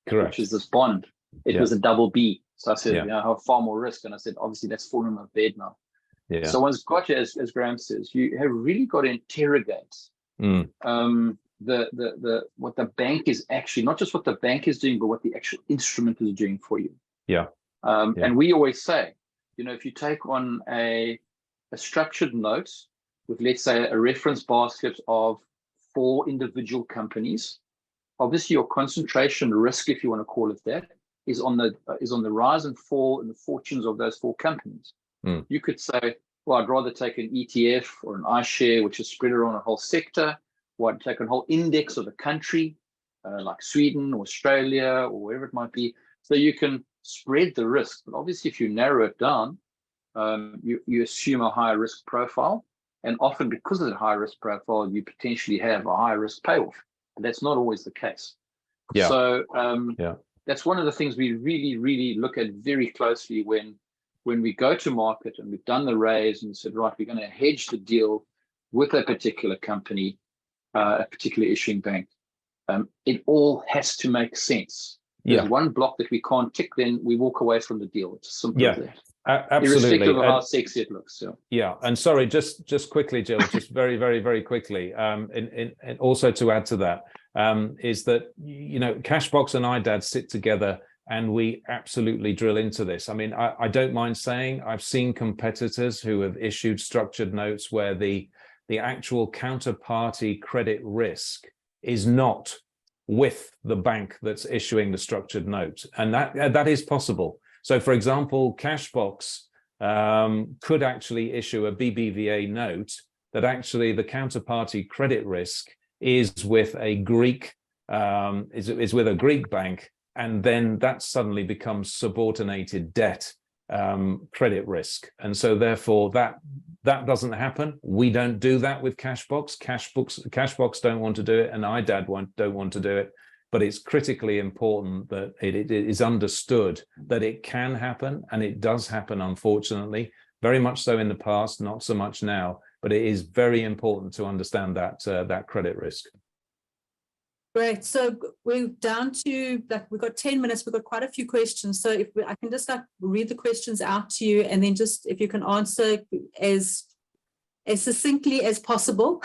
correct, which is this bond, it was a double B. So I said, I have far more risk. And I said, obviously that's fallen on bed now. So one's got you, as Graham says, you have really got to interrogate what the bank is actually, not just what the bank is doing, but what the actual instrument is doing for you. And we always say, if you take on a structured note with, let's say, a reference basket of 4 individual companies, obviously your concentration risk, if you want to call it that, is on the rise and fall in the fortunes of those 4 companies. You could say, well, I'd rather take an ETF or an iShare, which is spread around a whole sector, or I'd take a whole index of a country, like Sweden or Australia or wherever it might be. So you can spread the risk, but obviously if you narrow it down, you assume a higher risk profile, and often because of the high risk profile, you potentially have a higher risk payoff, but that's not always the case. So that's one of the things we really, really look at very closely when we go to market and we've done the raise and said, right, we're going to hedge the deal with a particular company, a particular issuing bank. It all has to make sense. There's one block that we can't tick, then we walk away from the deal. It's as simple as that. Absolutely. Irrespective of how sexy it looks. And sorry, just quickly, Jill, just very, very, very quickly. And also to add to that, is that, Cashbox and IDAD sit together and we absolutely drill into this. I mean, I don't mind saying I've seen competitors who have issued structured notes where the actual counterparty credit risk is not with the bank that's issuing the structured note, and that is possible. So, for example, Cashbox could actually issue a BBVA note that actually the counterparty credit risk is with a Greek is with a Greek bank, and then that suddenly becomes subordinated debt credit risk, and so therefore that doesn't happen. We don't do that with Cashbox. Cashbox don't want to do it, and IDAD don't want to do it. But it's critically important that it is understood that it can happen, and it does happen, unfortunately, very much so in the past, not so much now. But it is very important to understand that credit risk. Great. So we're down to, we've got 10 minutes. We've got quite a few questions. So if I can just read the questions out to you, and then just if you can answer as succinctly as possible.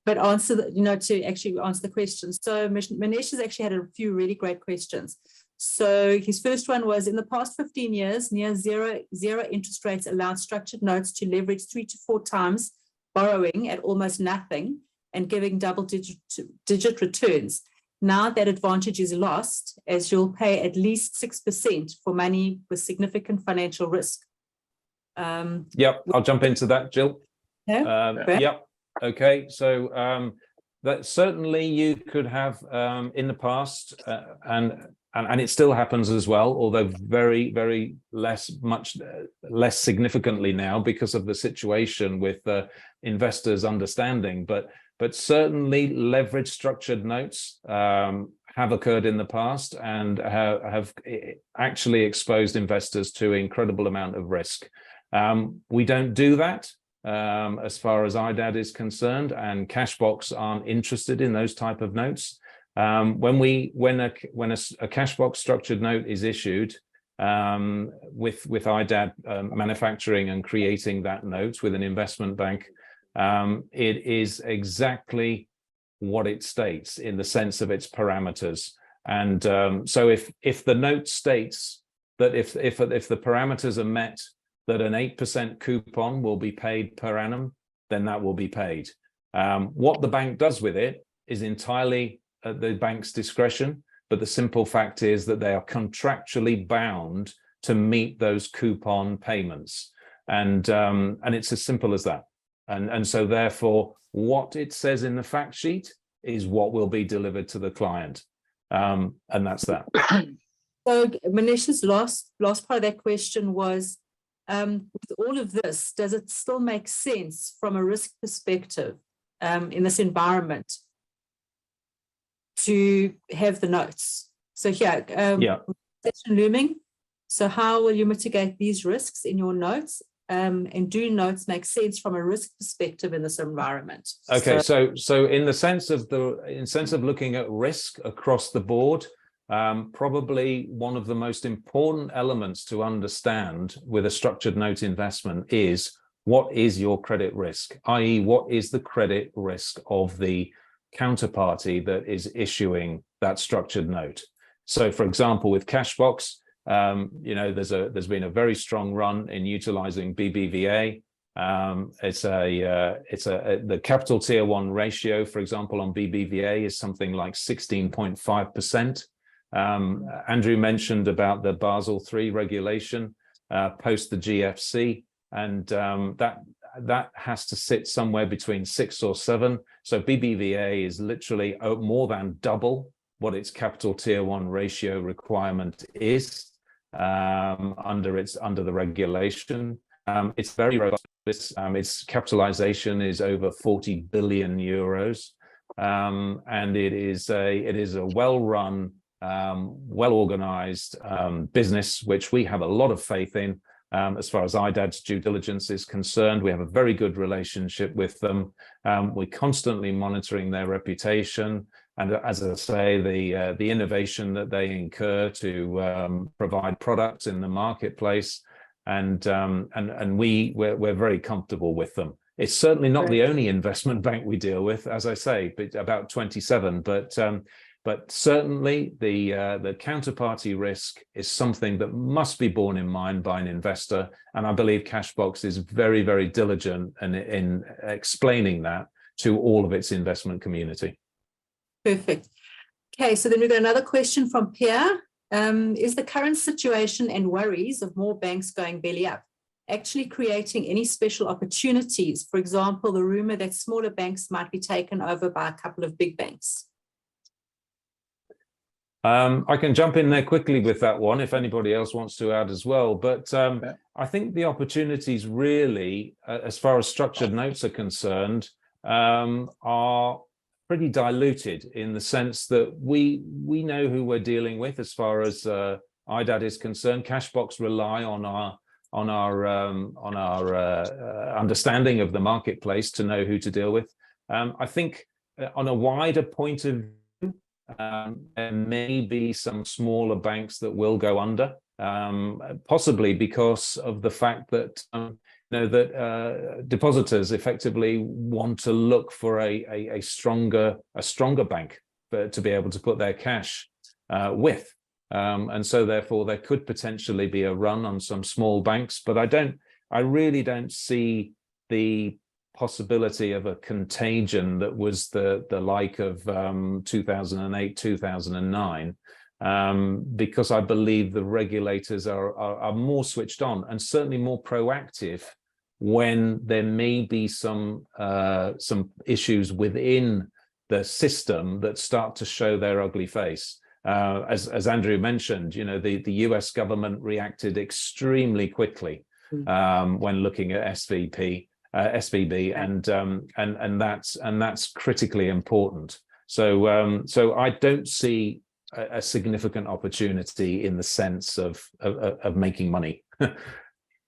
But answer to actually answer the questions. So Manish has actually had a few really great questions. So his first one was, in the past 15 years, near zero interest rates allowed structured notes to leverage 3 to 4 times borrowing at almost nothing and giving double-digit returns. Now that advantage is lost, as you'll pay at least 6% for money with significant financial risk. I'll jump into that, Jill. Okay. So that certainly you could have in the past, and it still happens as well, although very, very much less significantly now because of the situation with investors' understanding. But but certainly leverage structured notes have occurred in the past and have actually exposed investors to incredible amount of risk. We don't do that as far as IDAD is concerned, and Cashbox aren't interested in those type of notes. When a Cashbox structured note is issued, with IDAD manufacturing and creating that note with an investment bank, it is exactly what it states in the sense of its parameters. And so if the note states that if the parameters are met, that an 8% coupon will be paid per annum, then that will be paid. What the bank does with it is entirely at the bank's discretion, but the simple fact is that they are contractually bound to meet those coupon payments. And it's as simple as that. And so therefore, what it says in the fact sheet is what will be delivered to the client. And that's that. So Manish's last part of that question was, with all of this, does it still make sense from a risk perspective in this environment to have the notes? So here, recession looming. So how will you mitigate these risks in your notes? And do notes make sense from a risk perspective in this environment? Okay, so in the sense of looking at risk across the board, probably one of the most important elements to understand with a structured note investment is what is your credit risk, i.e. what is the credit risk of the counterparty that is issuing that structured note. So for example, with Cashbox, there's been a very strong run in utilizing BBVA. The capital tier 1 ratio, for example, on BBVA is something like 16.5%. Andrew mentioned about the Basel III regulation post the GFC, and that has to sit somewhere between 6 or 7. So BBVA is literally more than double what its capital tier 1 ratio requirement is under the regulation. It's very robust. Its capitalization is over 40 billion euros, and it is a well-run, well-organized business, which we have a lot of faith in. As far as IDAD's due diligence is concerned, we have a very good relationship with them. We're constantly monitoring their reputation, and as I say, the innovation that they incur to provide products in the marketplace, and we're very comfortable with them. It's certainly not the only investment bank we deal with, as I say, but about 27. But certainly the counterparty risk is something that must be borne in mind by an investor, and I believe Cashbox is very, very diligent in explaining that to all of its investment community. Perfect. Okay, so then we've got another question from Pierre. Is the current situation and worries of more banks going belly up actually creating any special opportunities? For example, the rumor that smaller banks might be taken over by a couple of big banks. I can jump in there quickly with that one if anybody else wants to add as well. But I think the opportunities really, as far as structured notes are concerned, are pretty diluted in the sense that we know who we're dealing with as far as IDAD is concerned. Cashbox rely on our understanding of the marketplace to know who to deal with. I think on a wider point of view, there may be some smaller banks that will go under, possibly because of the fact that depositors effectively want to look for a stronger bank to be able to put their cash with, and so therefore there could potentially be a run on some small banks. But I really don't see the possibility of a contagion that was the like of 2008, 2009, because I believe the regulators are more switched on and certainly more proactive when there may be some issues within the system that start to show their ugly face. As Andrew mentioned, the US government reacted extremely quickly when looking at SVP. SVB, and that's critically important. So I don't see a significant opportunity in the sense of making money.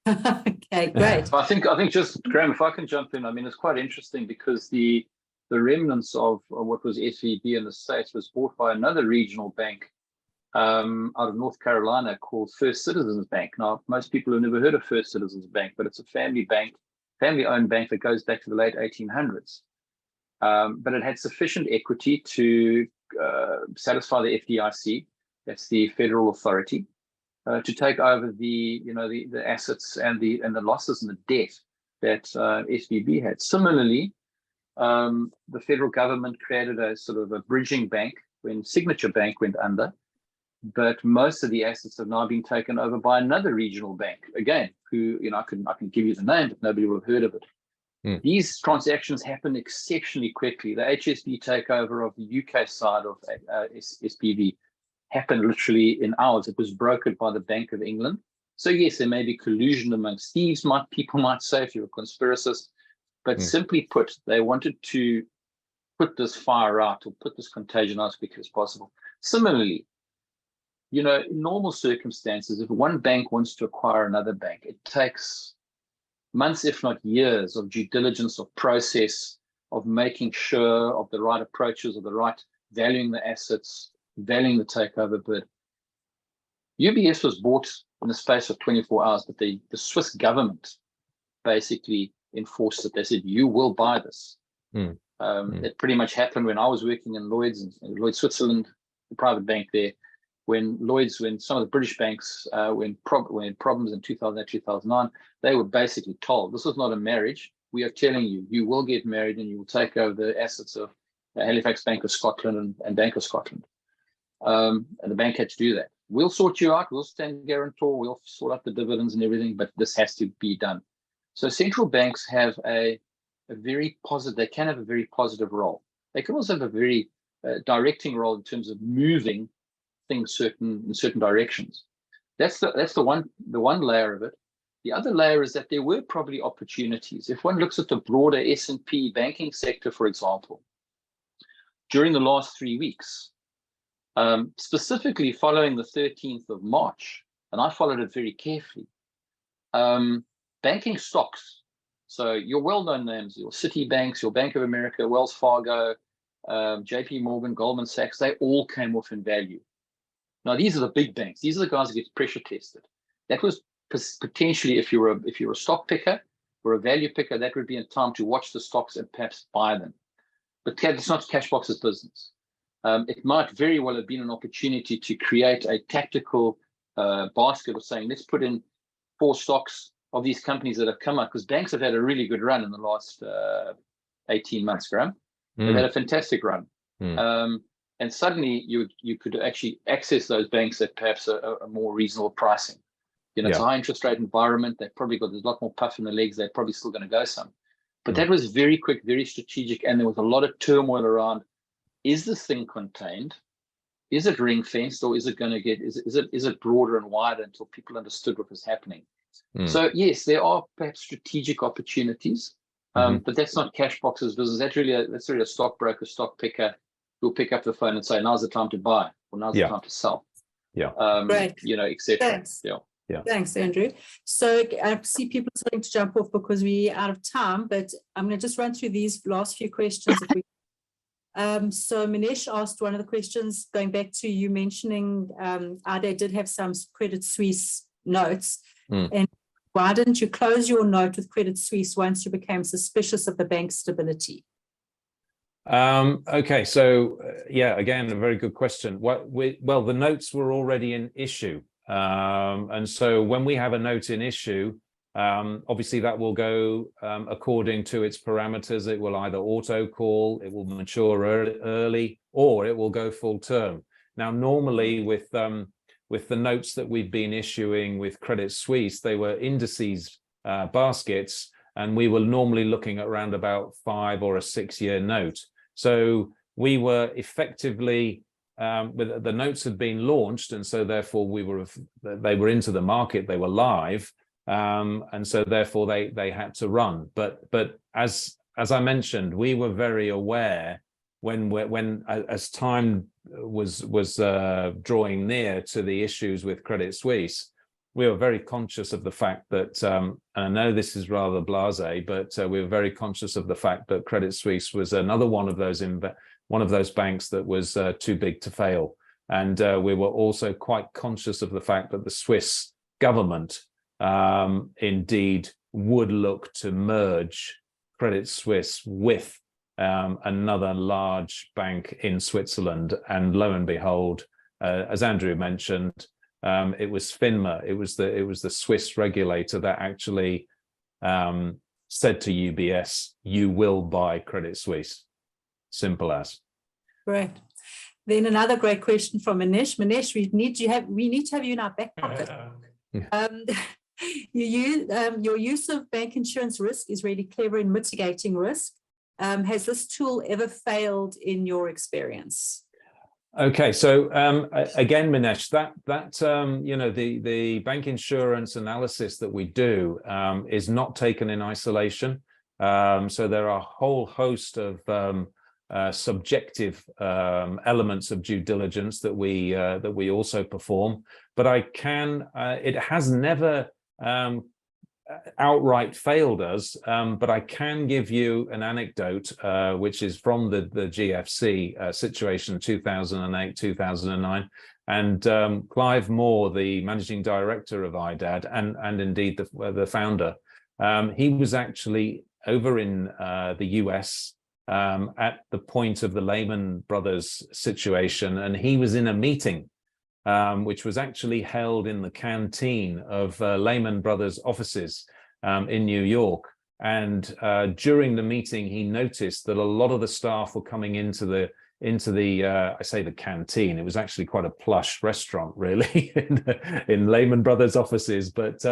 Okay, great. I think just, Graham, if I can jump in, I mean, it's quite interesting because the remnants of what was SVB in the States was bought by another regional bank out of North Carolina called First Citizens Bank. Now, most people have never heard of First Citizens Bank, but it's a family-owned bank that goes back to the late 1800s. But it had sufficient equity to satisfy the FDIC, that's the federal authority, to take over the assets and the losses and the debt that SVB had. Similarly, the federal government created a sort of a bridging bank when Signature Bank went under, but most of the assets have now been taken over by another regional bank, again, who, I can give you the name, but nobody will have heard of it. These transactions happen exceptionally quickly. The HSB takeover of the UK side of SPV happened literally in hours. It was brokered by the Bank of England. So yes, there may be collusion amongst thieves, people might say, if you're a conspiracist, but simply put, they wanted to put this fire out or put this contagion out as quickly as possible. Similarly, in normal circumstances, if one bank wants to acquire another bank, it takes months, if not years, of due diligence, of process, of making sure of the right approaches, of the right valuing the assets, valuing the takeover bid. UBS was bought in the space of 24 hours, but the Swiss government basically enforced it. They said, you will buy this. It pretty much happened when I was working in Lloyd's Switzerland, the private bank there, when some of the British banks were in problems in 2008, 2009, they were basically told, this is not a marriage. We are telling you, you will get married and you will take over the assets of Halifax Bank of Scotland and Bank of Scotland. And the bank had to do that. We'll sort you out. We'll stand guarantor. We'll sort out the dividends and everything, but this has to be done. So central banks have a very positive, they can have a very positive role. They can also have a very directing role in terms of moving things in certain directions. That's the one layer of it. The other layer is that there were probably opportunities. If one looks at the broader S&P banking sector, for example, during the last 3 weeks, specifically following the 13th of March, and I followed it very carefully, banking stocks, so your well-known names, your Citibanks, your Bank of America, Wells Fargo, JP Morgan, Goldman Sachs, they all came off in value. Now, these are the big banks. These are the guys that get pressure tested. That was potentially, if you're a stock picker or a value picker, that would be a time to watch the stocks and perhaps buy them. But it's not Cashbox's business. It might very well have been an opportunity to create a tactical basket of saying, let's put in 4 stocks of these companies that have come up, because banks have had a really good run in the last 18 months, Graham. They've had a fantastic run. And suddenly you could actually access those banks at perhaps a more reasonable pricing. It's a high interest rate environment. They've probably got, there's a lot more puff in the legs. They're probably still going to go some. But that was very quick, very strategic. And there was a lot of turmoil around, is this thing contained? Is it ring fenced, or is it going to get, is it broader and wider until people understood what was happening? So yes, there are perhaps strategic opportunities, but that's not Cashbox's business. That's really a stockbroker, stock picker who'll pick up the phone and say, now's the time to buy, or now's the time to sell. Right. Etc. Thanks. Thanks, Andrew. So I see people starting to jump off because we're out of time, but I'm going to just run through these last few questions. So Manish asked one of the questions, going back to you mentioning Ade did have some Credit Suisse notes. And why didn't you close your note with Credit Suisse once you became suspicious of the bank's stability? Okay, so again, a very good question. Well, the notes were already in issue. And so when we have a note in issue, obviously that will go according to its parameters. It will either auto call, it will mature early, or it will go full term. Now, normally with the notes that we've been issuing with Credit Suisse, they were indices baskets, and we were normally looking at around about 5 or a 6 year note. So we were effectively, the notes had been launched, and so therefore they were into the market, they were live. and so therefore they had to run. But as I mentioned, we were very aware when as time was drawing near to the issues with Credit Suisse, we were very conscious of the fact that, and I know this is rather blasé, but we were very conscious of the fact that Credit Suisse was another one of those banks that was too big to fail. And we were also quite conscious of the fact that the Swiss government indeed would look to merge Credit Suisse with another large bank in Switzerland. And lo and behold, as Andrew mentioned, it was FINMA, it was the Swiss regulator that actually said to UBS, "You will buy Credit Suisse." Simple as. Great. Then another great question from Manish. Manish, we need to have you in our back pocket. Your use of bank insurance risk is really clever in mitigating risk. Has this tool ever failed in your experience? Okay, so again, Manish, that the bank insurance analysis that we do is not taken in isolation. So there are a whole host of subjective elements of due diligence that we also perform. But it has never outright failed us, but I can give you an anecdote which is from the GFC situation 2008 2009, and Clive Moore, the managing director of IDAD and indeed the founder, he was actually over in the US at the point of the Lehman Brothers situation, and he was in a meeting which was actually held in the canteen of Lehman Brothers offices in New York. And during the meeting, he noticed that a lot of the staff were coming into the I say the canteen. It was actually quite a plush restaurant, really, in Lehman Brothers offices. But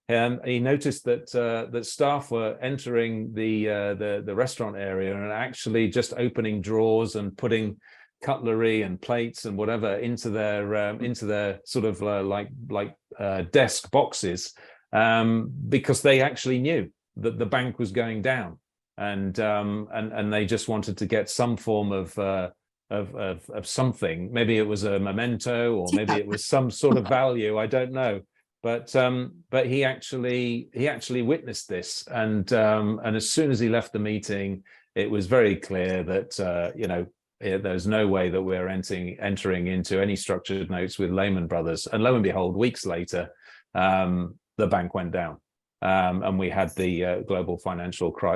he noticed that staff were entering the restaurant area and actually just opening drawers and putting cutlery and plates and whatever into their sort of like desk boxes, because they actually knew that the bank was going down, and they just wanted to get some form of something. Maybe it was a memento, or maybe it was some sort of value. I don't know, but he actually witnessed this, and as soon as he left the meeting, it was very clear that there's no way that we're entering into any structured notes with Lehman Brothers. And lo and behold, weeks later, the bank went down, and we had the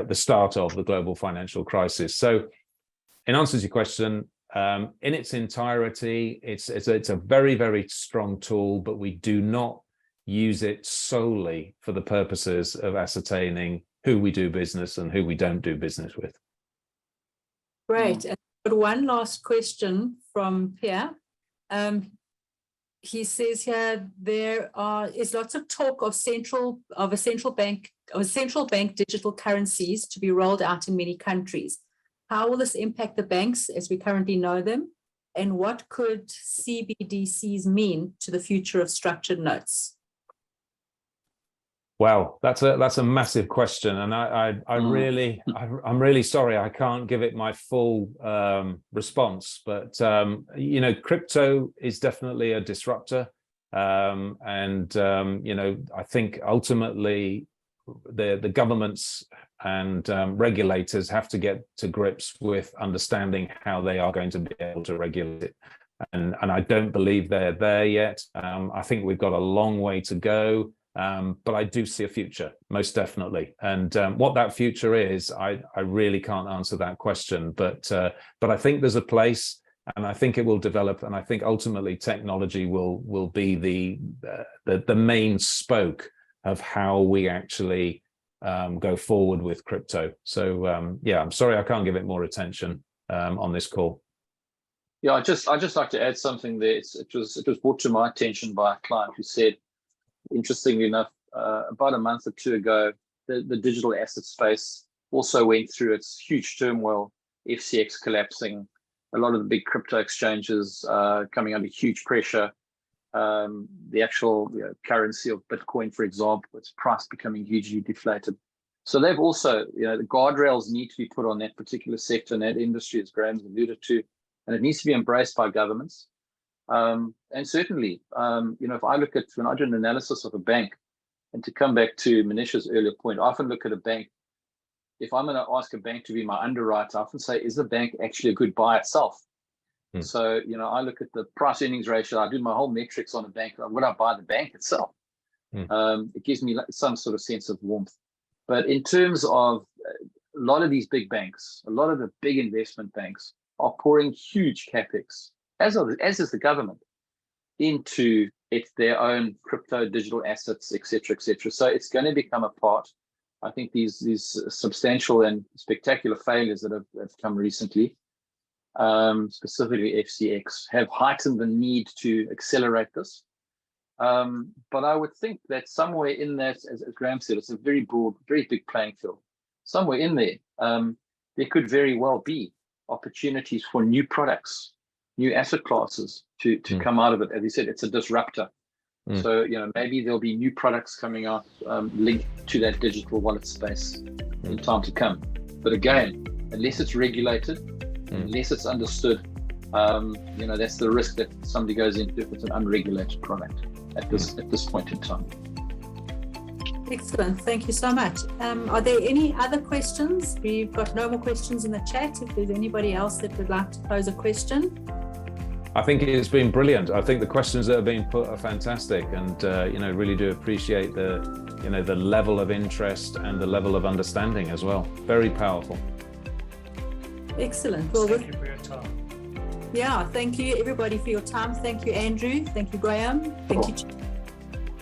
the start of the global financial crisis. So, in answer to your question, in its entirety, it's a very, very strong tool, but we do not use it solely for the purposes of ascertaining who we do business and who we don't do business with. Great. But one last question from Pierre. He says here there is lots of talk of central bank digital currencies to be rolled out in many countries. How will this impact the banks as we currently know them? And what could CBDCs mean to the future of structured notes? Well, that's a massive question, and I'm really sorry I can't give it my full response. But crypto is definitely a disruptor, and I think ultimately the governments and regulators have to get to grips with understanding how they are going to be able to regulate it, and I don't believe they're there yet. I think we've got a long way to go. But I do see a future, most definitely. And what that future is, I really can't answer that question. But I think there's a place, and I think it will develop. And I think ultimately technology will be the main spoke of how we actually go forward with crypto. So I'm sorry I can't give it more attention on this call. Yeah, I just like to add something there. It was brought to my attention by a client who said, interestingly enough, about a month or two ago, the digital asset space also went through its huge turmoil, FCX collapsing, a lot of the big crypto exchanges coming under huge pressure. the actual currency of Bitcoin, for example, its price becoming hugely deflated. So they've also, the guardrails need to be put on that particular sector and that industry, as Graham's alluded to, and it needs to be embraced by governments. And certainly, if I look at, when I do an analysis of a bank, and to come back to Manish's earlier point, I often look at a bank. If I'm going to ask a bank to be my underwriter, I often say, is the bank actually a good buy itself? So, I look at the price earnings ratio. I do my whole metrics on a bank. Would I buy the bank itself? It gives me some sort of sense of warmth. But in terms of a lot of these big banks, a lot of the big investment banks are pouring huge capex, as is the government, into their own crypto, digital assets, et cetera, et cetera. So it's going to become a part. I think these substantial and spectacular failures that have come recently, specifically FCX, have heightened the need to accelerate this. But I would think that somewhere in that, as Graham said, it's a very broad, very big playing field. Somewhere in there, there could very well be opportunities for new products, new asset classes to come out of it. As you said, it's a disruptor. So, maybe there'll be new products coming out linked to that digital wallet space in time to come. But again, unless it's regulated, unless it's understood, that's the risk that somebody goes into if it's an unregulated product at this point in time. Excellent. Thank you so much. Are there any other questions? We've got no more questions in the chat. If there's anybody else that would like to pose a question. I think it's been brilliant. I think the questions that have been put are fantastic, and really do appreciate the level of interest and the level of understanding as well. Very powerful. Excellent. Well, Thank you for your time. Yeah, thank you everybody for your time. Thank you, Andrew. Thank you, Graham. Thank you,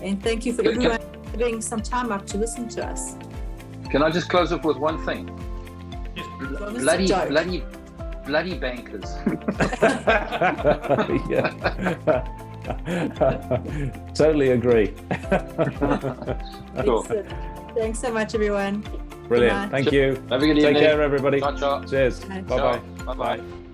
and thank you for everyone giving some time up to listen to us. Can I just close off with one thing? Yes. Bloody bankers. Totally agree. Cool. Thanks so much, everyone. Brilliant. Thank you. Have a good evening. Take care, everybody. Ciao, ciao. Cheers. Ciao. Bye-bye. Bye-bye.